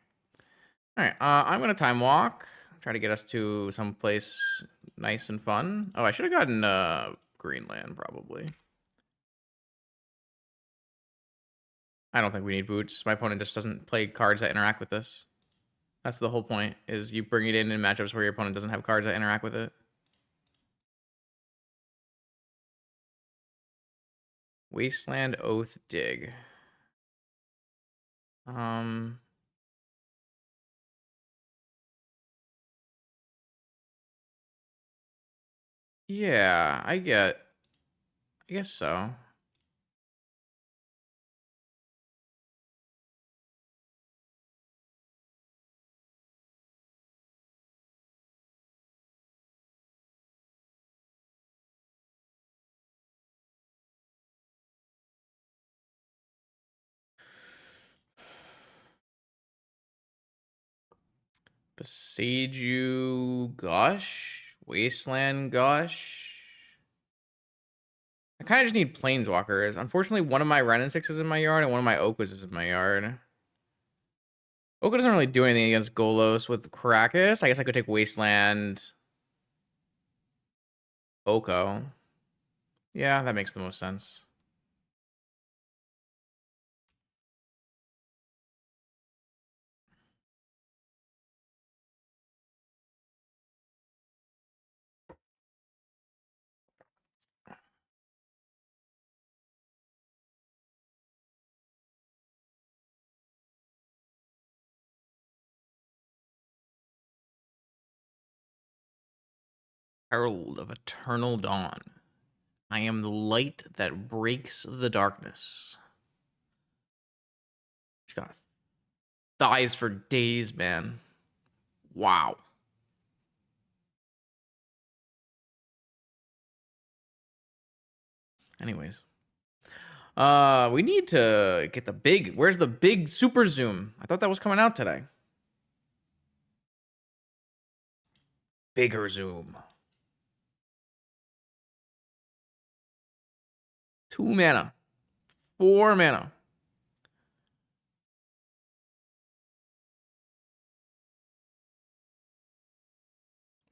All right, I'm gonna time walk. Try to get us to some place nice and fun. Oh, I should have gotten Greenland probably. I don't think we need boots. My opponent just doesn't play cards that interact with this. That's the whole point, is you bring it in matchups where your opponent doesn't have cards that interact with it. Wasteland Oath Dig. Yeah, I guess so. Besiege you, Gush? Wasteland Gush? I kind of just need Planeswalkers. Unfortunately, one of my Renin 6 is in my yard and one of my Okas is in my yard. Oka doesn't really do anything against Golos with Karakas. I guess I could take Wasteland. Oko. Yeah, that makes the most sense. Herald of Eternal Dawn. I am the light that breaks the darkness. She's got thighs for days, man. Wow. Anyways. We need to get the big. Where's the big super zoom? I thought that was coming out today. Bigger zoom. 2 mana. 4 mana.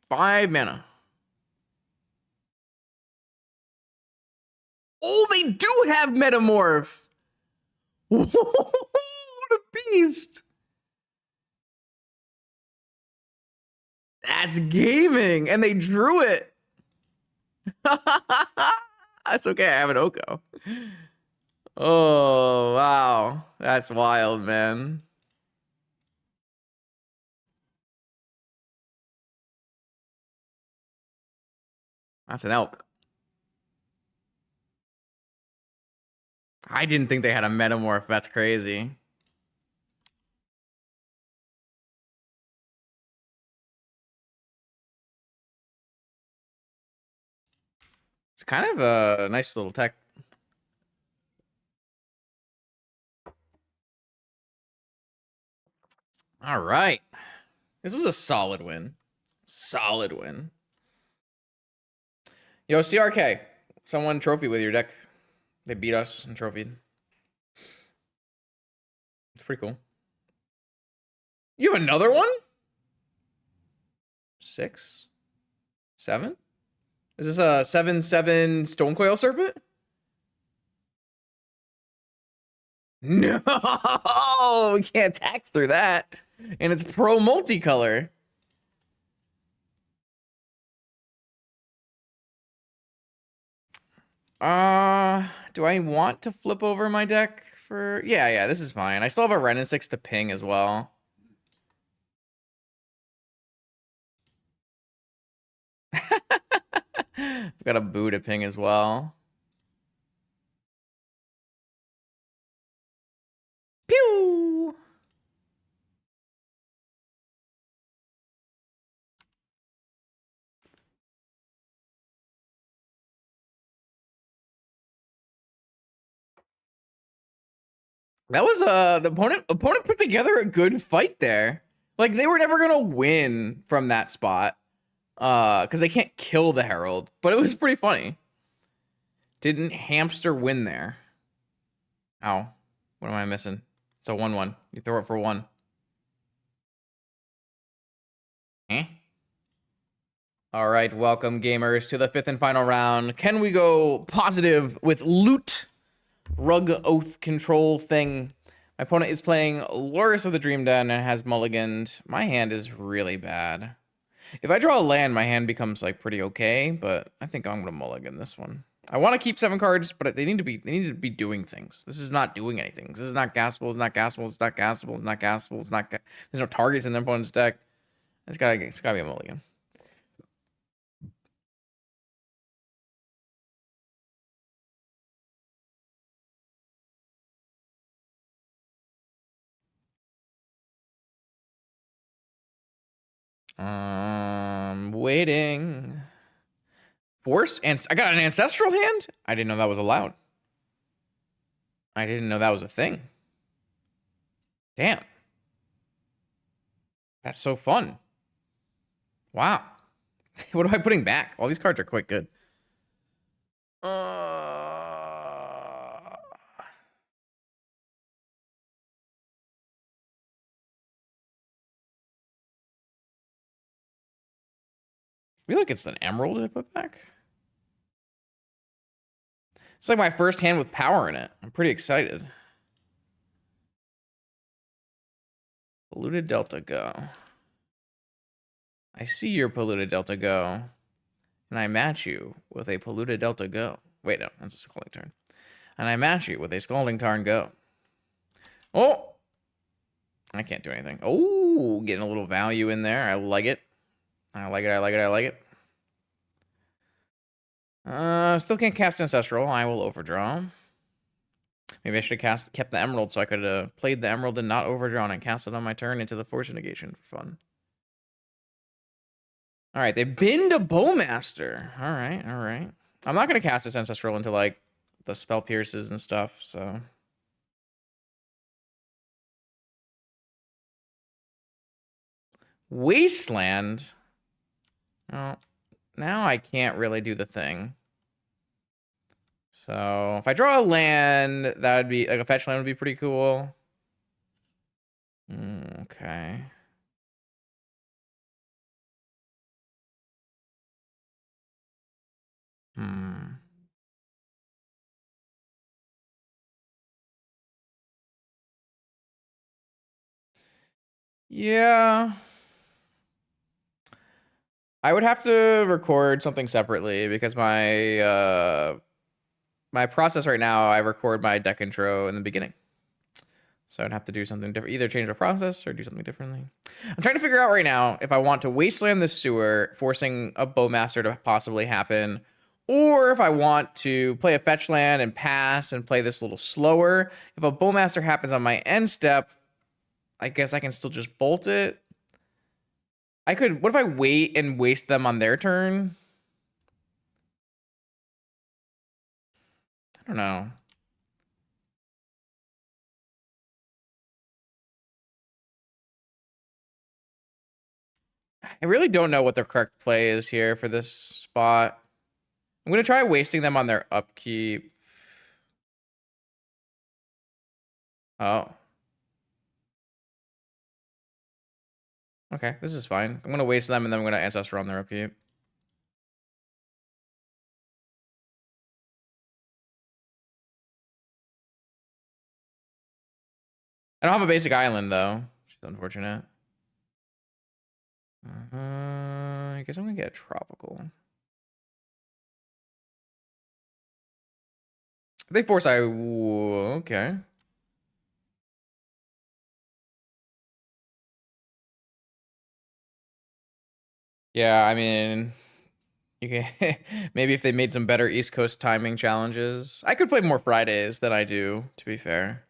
5 mana. Oh, they do have Metamorph. What a beast. That's gaming. And they drew it. That's okay. I have an Oko. Oh, wow. That's wild, man. That's an elk. I didn't think they had a Metamorph. That's crazy. It's kind of a nice little tech. All right. This was a solid win. Solid win. Yo, CRK. Someone trophy with your deck. They beat us and trophied. It's pretty cool. You have another one? 6? 7? Is this a 7/7 Stonecoil Serpent? No, we can't attack through that. And it's pro multicolor. Do I want to flip over my deck for... Yeah, this is fine. I still have a Ren and 6 to ping as well. I've got a Boo to ping as well. Pew! That was the opponent put together a good fight there. Like they were never gonna win from that spot. Because they can't kill the Herald, but it was pretty funny. Didn't Hamster win there? Ow. What am I missing? It's a 1/1. You throw it for 1. Eh? All right, welcome gamers to the 5th and final round. Can we go positive with Loot? Rug Oath Control thing. My opponent is playing Lurrus of the Dream Den and has mulliganed. My hand is really bad. If I draw a land, my hand becomes like pretty okay, but I think I'm gonna mulligan this one. I want to keep 7 cards, but they need to be doing things. This is not doing anything. This is not gasable. It's not gasable. It's not gasable. It's not gasable. It's not. There's no targets in their opponent's deck. It's gotta be a mulligan. Waiting. Force and I got an ancestral hand. I didn't know that was allowed. I didn't know that was a thing. Damn. That's so fun. Wow. What am I putting back? All these cards are quite good. I feel like it's an emerald to put back. It's like my first hand with power in it. I'm pretty excited. Polluted Delta, go. I see your Polluted Delta, go. And I match you with a Polluted Delta, go. Wait, no, that's a Scalding Tarn. And I match you with a Scalding Tarn, go. Oh! I can't do anything. Oh, getting a little value in there. I like it. I like it. Still can't cast Ancestral. I will overdraw. Maybe I should have kept the Emerald so I could have played the Emerald and not overdrawn and cast it on my turn into the Force Negation for fun. All right, they bin to Bowmaster. All right. I'm not going to cast this Ancestral into, like, the Spell Pierces and stuff, so... Wasteland? Oh, now I can't really do the thing. So if I draw a land, that would be like a fetch land would be pretty cool. Okay. Yeah. I would have to record something separately because my process right now, I record my deck intro in the beginning. So I'd have to do something different, either change the process or do something differently. I'm trying to figure out right now if I want to wasteland the sewer, forcing a Bowmaster to possibly happen, or if I want to play a fetch land and pass and play this a little slower. If a Bowmaster happens on my end step, I guess I can still just bolt it. I could, what if I wait and waste them on their turn? I don't know. I really don't know what the correct play is here for this spot. I'm gonna try wasting them on their upkeep. Oh. Okay, this is fine. I'm gonna waste them and then I'm gonna Ancestral on their upkeep. I don't have a basic island though, which is unfortunate. I guess I'm gonna get a tropical. If they force okay. Yeah, I mean, you can maybe if they made some better East Coast timing challenges. I could play more Fridays than I do, to be fair.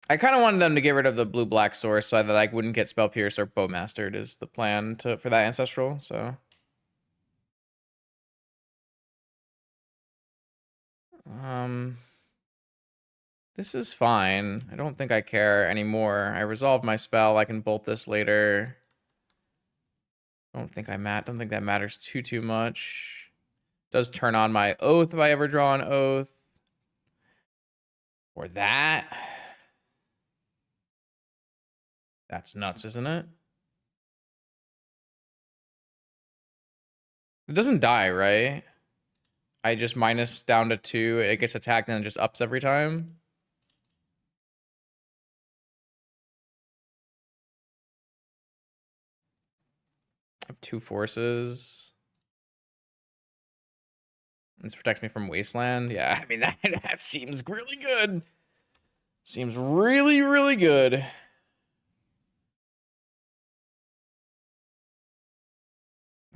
I kind of wanted them to get rid of the blue-black source so that I wouldn't get Spell Pierce or Bowmastered is the plan for that Ancestral, so. This is fine. I don't think I care anymore. I resolved my spell. I can bolt this later. Don't think that matters too much. Does turn on my oath if I ever draw an oath. Or that. That's nuts, isn't it? It doesn't die, right? I just minus down to 2. It gets attacked and it just ups every time. I have 2 forces. This protects me from Wasteland. Yeah, I mean, that seems really good. Seems really, really good.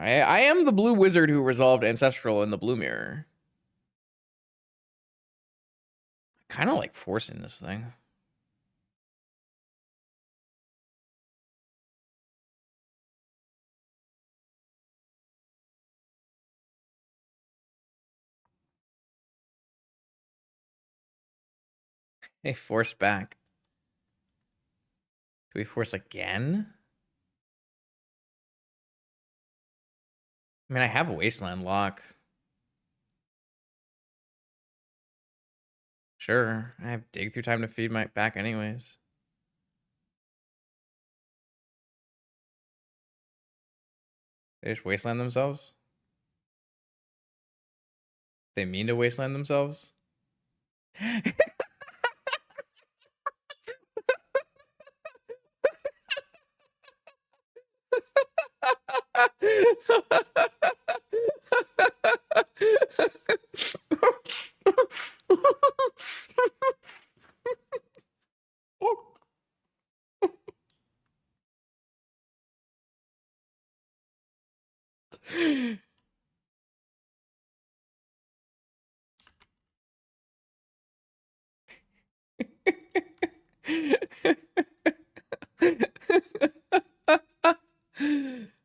I am the blue wizard who resolved Ancestral in the blue mirror. Kind of like forcing this thing. Hey, force back. Do we force again? I mean, I have a Wasteland lock. Sure, I have dig through time to feed my back anyways. They just Wasteland themselves? They mean to Wasteland themselves?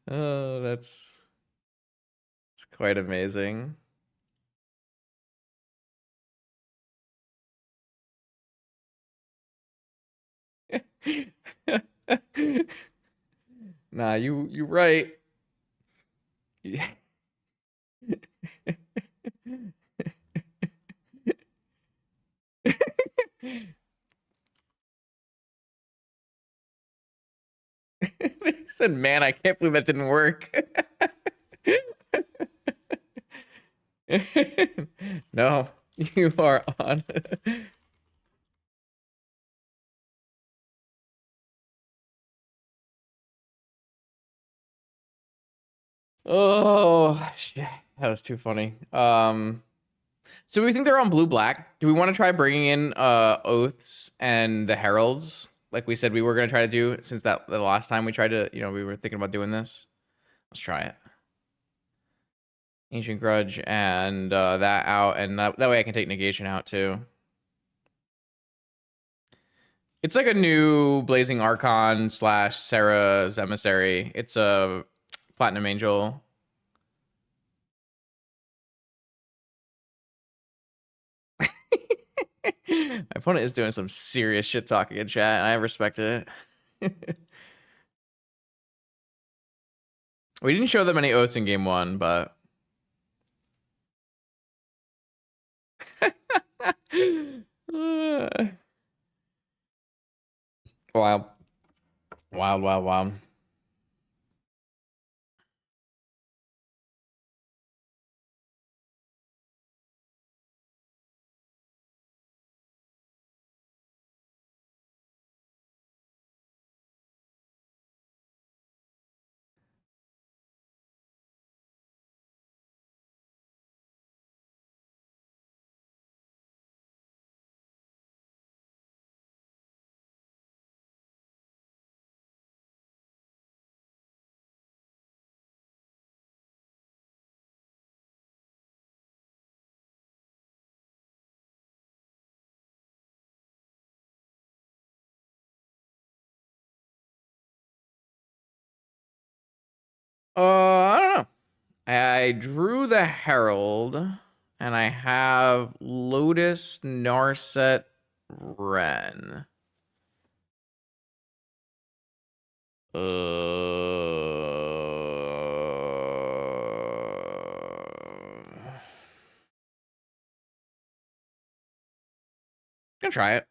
Oh, that's quite amazing. Nah, you right. Yeah. They said, man, I can't believe that didn't work. No, you are on. Oh, shit. That was too funny. So we think they're on blue black. Do we want to try bringing in oaths and the heralds like we said we were going to try to do since the last time we tried to, we were thinking about doing this? Let's try it. Ancient Grudge and that out, and that way I can take negation out too. It's like a new Blazing Archon / Sarah's Emissary. It's a Platinum Angel. My opponent is doing some serious shit talking in chat, and I respect it. We didn't show them any oaths in game 1, but wild, wild, wild, wild. I don't know. I drew the Herald, and I have Lotus, Narset, Ren. Gonna try it.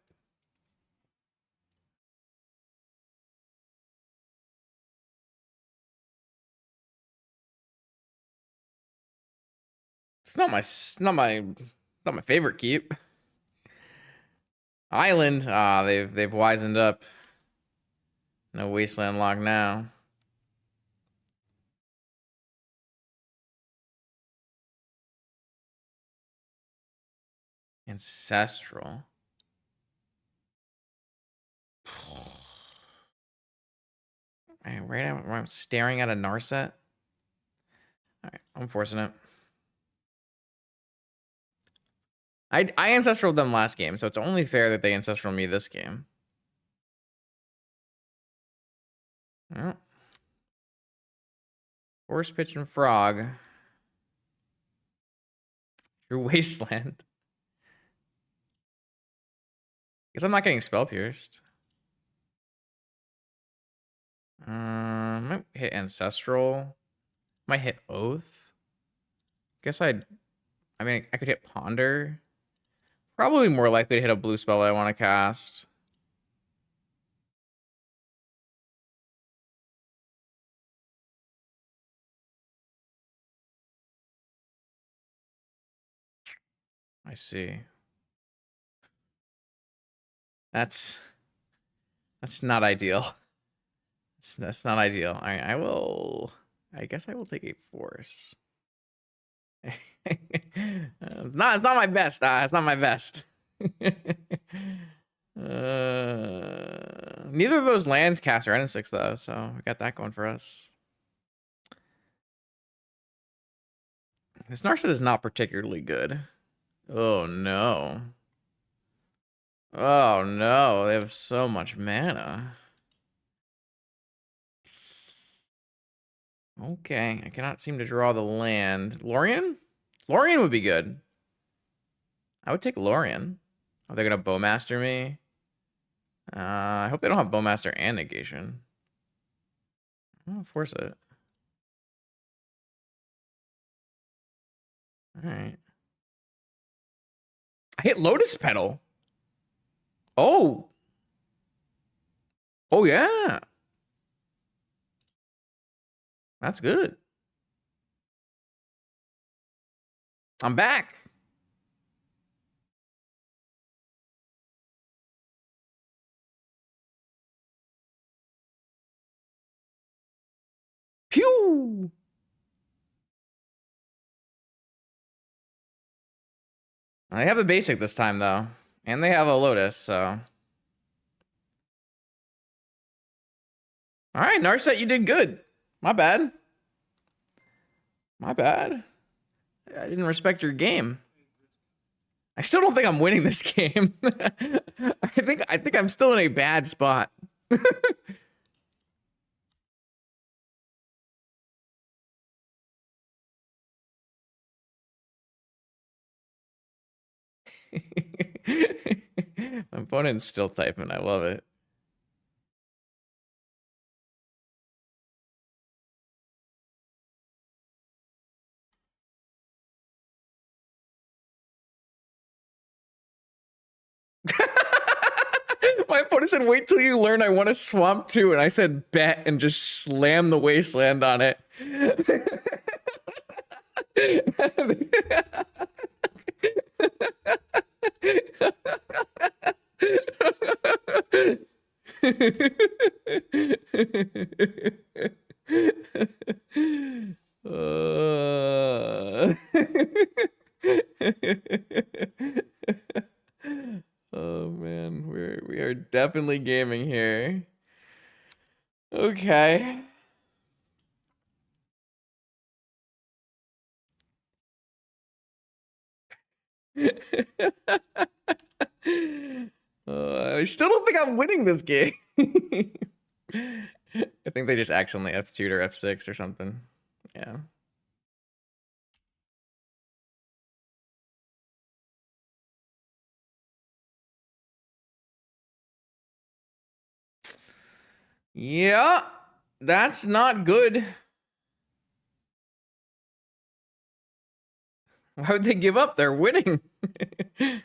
Not my favorite keep. Island. They've wisened up. No Wasteland lock now. Ancestral. Right now, I'm staring at a Narset. All right, I'm forcing it. I ancestral them last game, so it's only fair that they ancestral me this game. Well, Horse Pitch and Frog. Through Wasteland. Guess I'm not getting Spell Pierced. Might hit Ancestral. Might hit Oath. Guess I mean, I could hit Ponder. Probably more likely to hit a blue spell that I want to cast. I see. That's not ideal. That's not ideal. I guess I will take a force. It's not my best. It's not my best. Neither of those lands cast Ren 6 though, so we got that going for us. This Narset is not particularly good. Oh no. Oh no, they have so much mana. Okay, I cannot seem to draw the land. Lorien? Lorien would be good. I would take Lorien. Are they gonna Bowmaster me? I hope they don't have Bowmaster and negation. I'll force it. Alright. I hit Lotus Petal. Oh. Oh yeah. That's good. I'm back. Pew. I have the basic this time though. And they have a Lotus, so. Alright, Narset, you did good. My bad. My bad. I didn't respect your game. I still don't think I'm winning this game. I think I'm still in a bad spot. My opponent's still typing. I love it. My opponent said, wait till you learn I want a swamp too. And I said, bet, and just slam the wasteland on it. Oh man, we are definitely gaming here. Okay. I still don't think I'm winning this game. I think they just accidentally F2'd or F6 or something. Yeah. Yeah, that's not good. Why would they give up? They're winning. They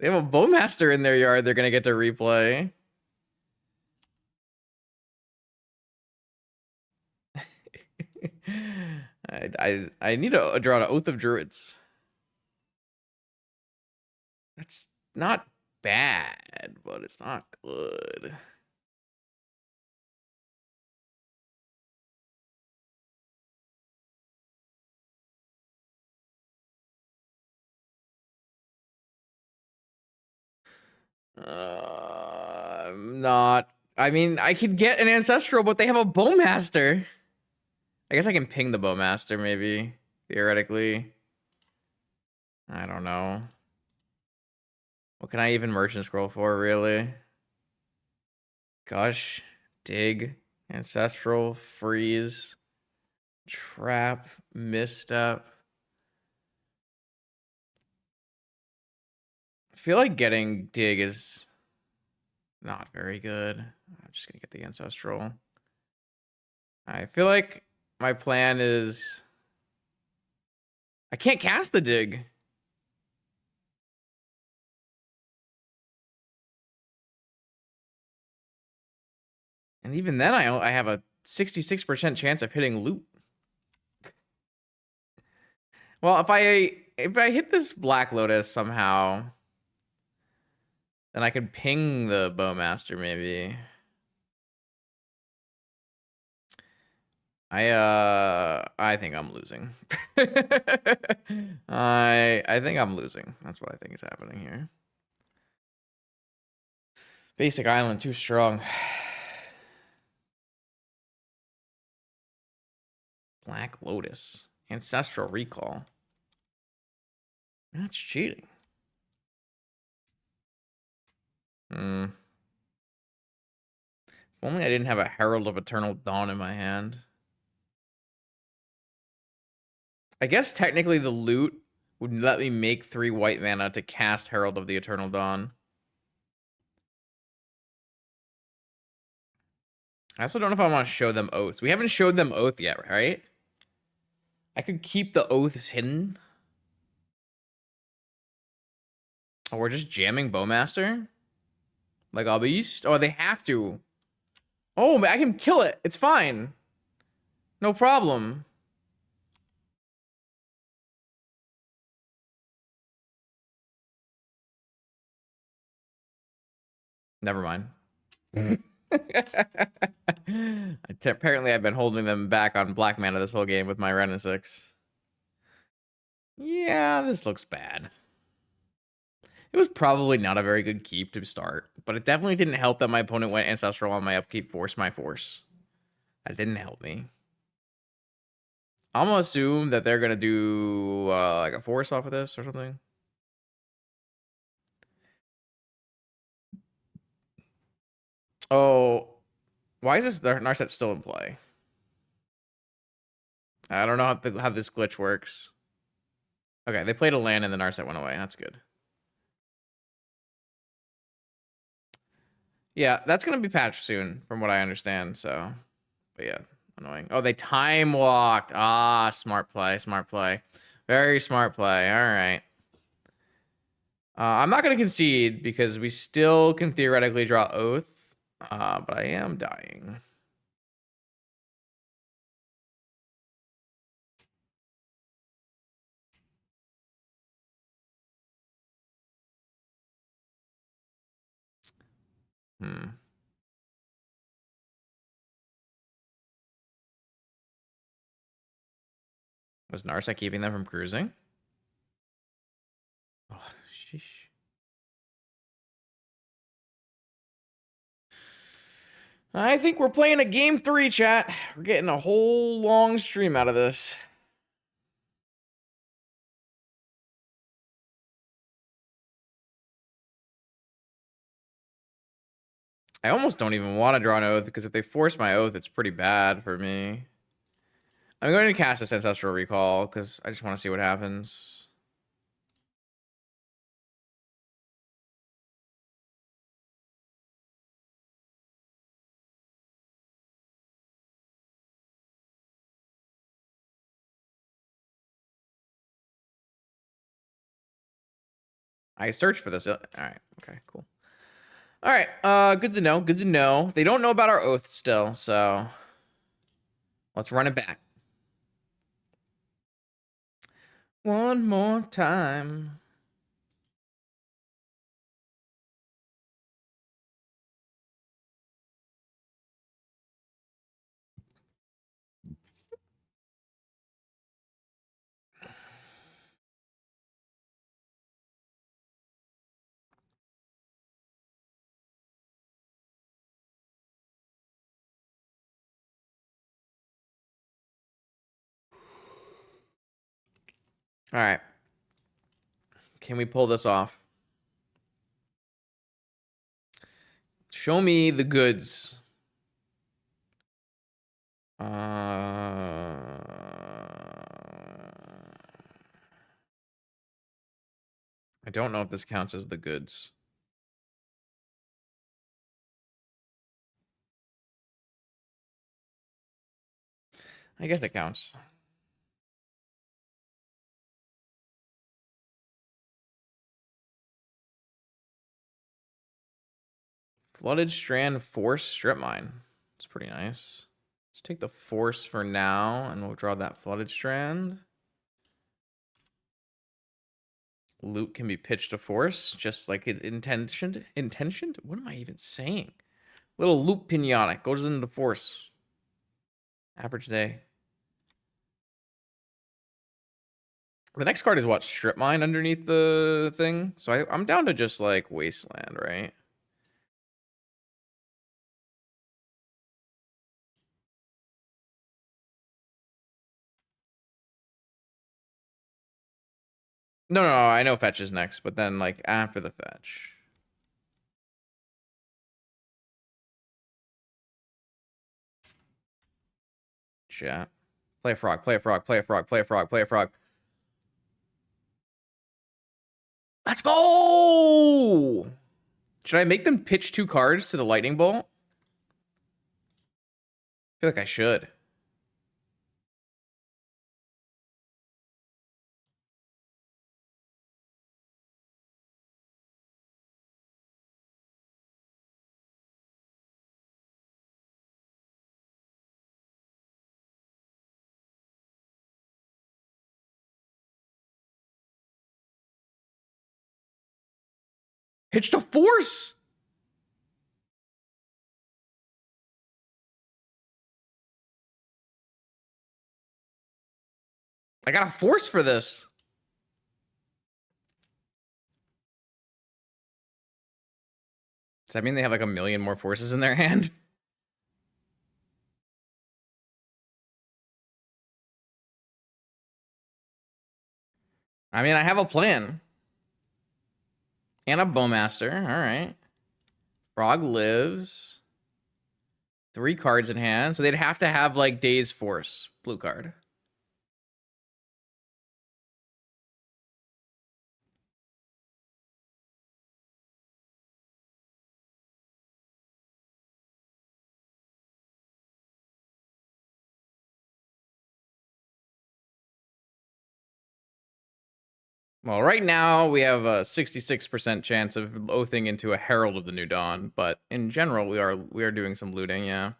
have a Bowmaster in their yard they're gonna get to replay. I need to draw an Oath of Druids. That's not bad, but it's not good. Not. I mean, I could get an Ancestral, but they have a Bowmaster. I guess I can ping the Bowmaster, maybe, theoretically. I don't know. What can I even Merchant Scroll for, really? Gush, Dig, Ancestral, Freeze, Trap, Misstep. I feel like getting Dig is not very good. I'm just gonna get the Ancestral. I feel like my plan is... I can't cast the Dig. And even then, I have a 66% chance of hitting Loot. Well, if I hit this Black Lotus somehow, then I could ping the Bowmaster maybe. I think I'm losing. I think I'm losing. That's what I think is happening here. Basic Island too strong. Black Lotus. Ancestral Recall. That's cheating. If only I didn't have a Herald of Eternal Dawn in my hand. I guess technically the loot would let me make 3 white mana to cast Herald of the Eternal Dawn. I also don't know if I want to show them Oaths. We haven't showed them Oath yet, right? I could keep the Oaths hidden. Oh, we're just jamming Bowmaster? Like a beast? Oh, they have to. Oh, I can kill it. It's fine. No problem. Never mind. Apparently, I've been holding them back on black mana this whole game with my Ren and 6. Yeah, this looks bad. It was probably not a very good keep to start, but it definitely didn't help that my opponent went Ancestral on my upkeep, force my force. That didn't help me. I'm gonna assume that they're gonna do like a force off of this or something. Oh, why is this Narset still in play? I don't know how this glitch works. Okay, they played a land and the Narset went away. That's good. Yeah, that's gonna be patched soon, from what I understand. So, but yeah, annoying. Oh, they time walked. Ah, smart play, smart play, very smart play. All right. I'm not gonna concede because we still can theoretically draw Oath, but I am dying. Hmm. Was Narset keeping them from cruising? Oh, sheesh. I think we're playing a game 3, chat. We're getting a whole long stream out of this. I almost don't even want to draw an Oath because if they force my Oath, it's pretty bad for me. I'm going to cast this Ancestral Recall because I just want to see what happens. I searched for this. All right. Okay, cool. All right. Good to know. Good to know. They don't know about our Oath still, so let's run it back. One more time. All right. Can we pull this off? Show me the goods. I don't know if this counts as the goods. I guess it counts. Flooded Strand Force Strip Mine. It's pretty nice. Let's take the Force for now, and we'll draw that Flooded Strand. Loot can be pitched to Force, just like it's intentioned. Intentioned? What am I even saying? Little Loot Pinionic goes into Force. Average day. The next card is what? Strip Mine underneath the thing? So I'm down to just like Wasteland, right? No, I know fetch is next, but then like after the fetch. Chat. Play a frog, play a frog, play a frog, play a frog, play a frog. Let's go! Should I make them pitch 2 cards to the lightning bolt? I feel like I should. Pitch to Force! I got a Force for this. Does that mean they have like a million more Forces in their hand? I mean, I have a plan. And a Bowmaster. All right. Frog lives. 3 cards in hand. So they'd have to have like Daze Force. Blue card. Well, right now we have a 66% chance of oathing into a Herald of the New Dawn, but in general we are doing some looting, yeah.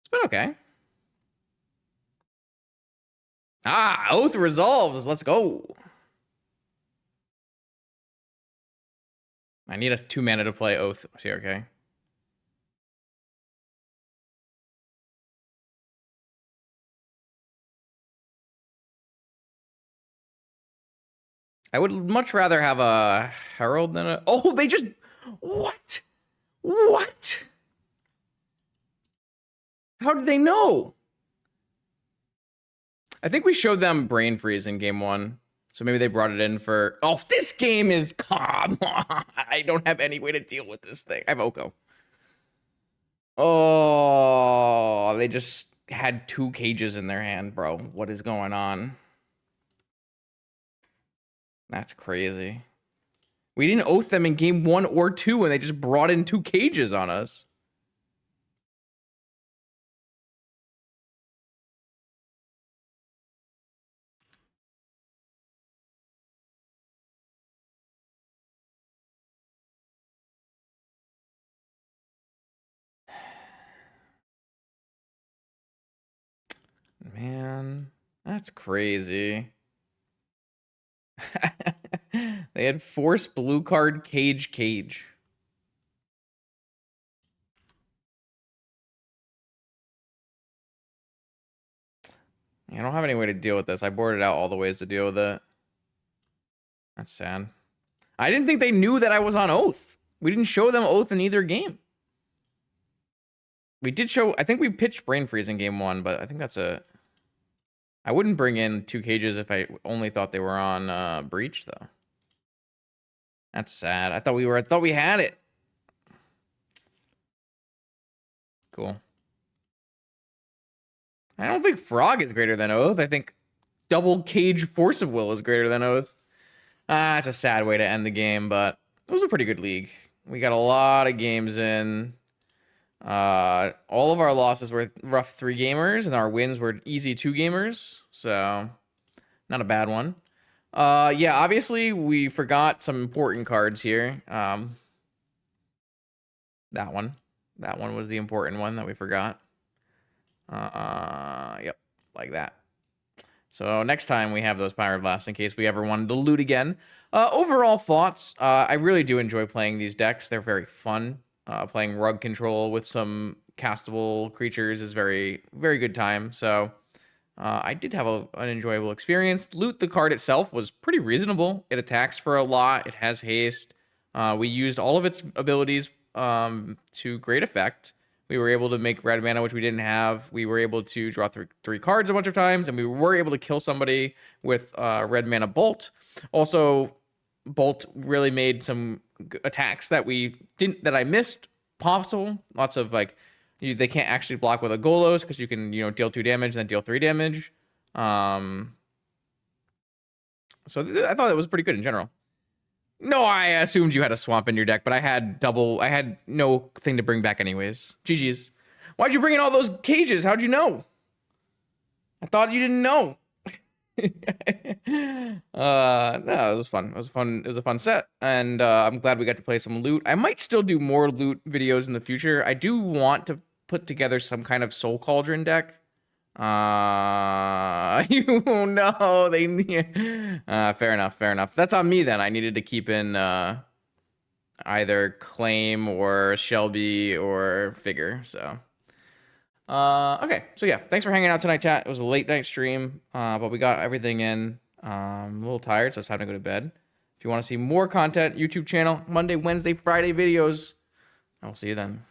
It's been okay. Ah, oath resolves. Let's go. I need a 2 mana to play oath here, okay? I would much rather have a Herald than a... Oh, they just... What? What? How did they know? I think we showed them Brain Freeze in game 1. So maybe they brought it in for... Oh, this game is... Come on. I don't have any way to deal with this thing. I have Oko. Oh, they just had 2 cages in their hand, bro. What is going on? That's crazy. We didn't oath them in game 1 or 2, and they just brought in 2 cages on us. Man, that's crazy. They had force blue card cage. I don't have any way to deal with this. I boarded out all the ways to deal with it. That's sad. I didn't think they knew that I was on oath. We didn't show them oath in either game. We did show... I think we pitched Brain Freeze in game 1, but I think that's a... I wouldn't bring in 2 cages if I only thought they were on Breach, though. That's sad. I thought we had it. Cool. I don't think Frog is greater than Oath. I think double cage Force of Will is greater than Oath. It's a sad way to end the game, but it was a pretty good league. We got a lot of games in. All of our losses were rough 3 gamers, and our wins were easy 2 gamers. So, not a bad one. Yeah, obviously we forgot some important cards here. That one. That one was the important one that we forgot. Yep, like that. So next time we have those Pyroblast in case we ever wanted to loot again. Overall thoughts, I really do enjoy playing these decks. They're very fun. Playing Rug Control with some castable creatures is very, very good time. So I did have an enjoyable experience. Loot, the card itself, was pretty reasonable. It attacks for a lot. It has haste. We used all of its abilities to great effect. We were able to make red mana, which we didn't have. We were able to draw 3 cards a bunch of times, and we were able to kill somebody with red mana Bolt. Also, Bolt really made some attacks that I missed possible. Lots of like, they can't actually block with a Golos because you can deal 2 damage and then deal 3 damage. So I thought it was pretty good in general. No, I assumed you had a swamp in your deck, but I had no thing to bring back anyways. GG's. Why'd you bring in all those cages? How'd you know? I thought you didn't know. No, it was fun. It was a fun set. And I'm glad we got to play some loot. I might still do more loot videos in the future. I do want to put together some kind of Soul Cauldron deck. You know, fair enough. That's on me then. I needed to keep in either Claim or Shelby or Figure. So okay, so yeah, thanks for hanging out tonight, chat. It was a late night stream, but we got everything in. I'm a little tired, so it's time to go to bed. If you want to see more content, YouTube channel, Monday, Wednesday, Friday videos. I will see you then.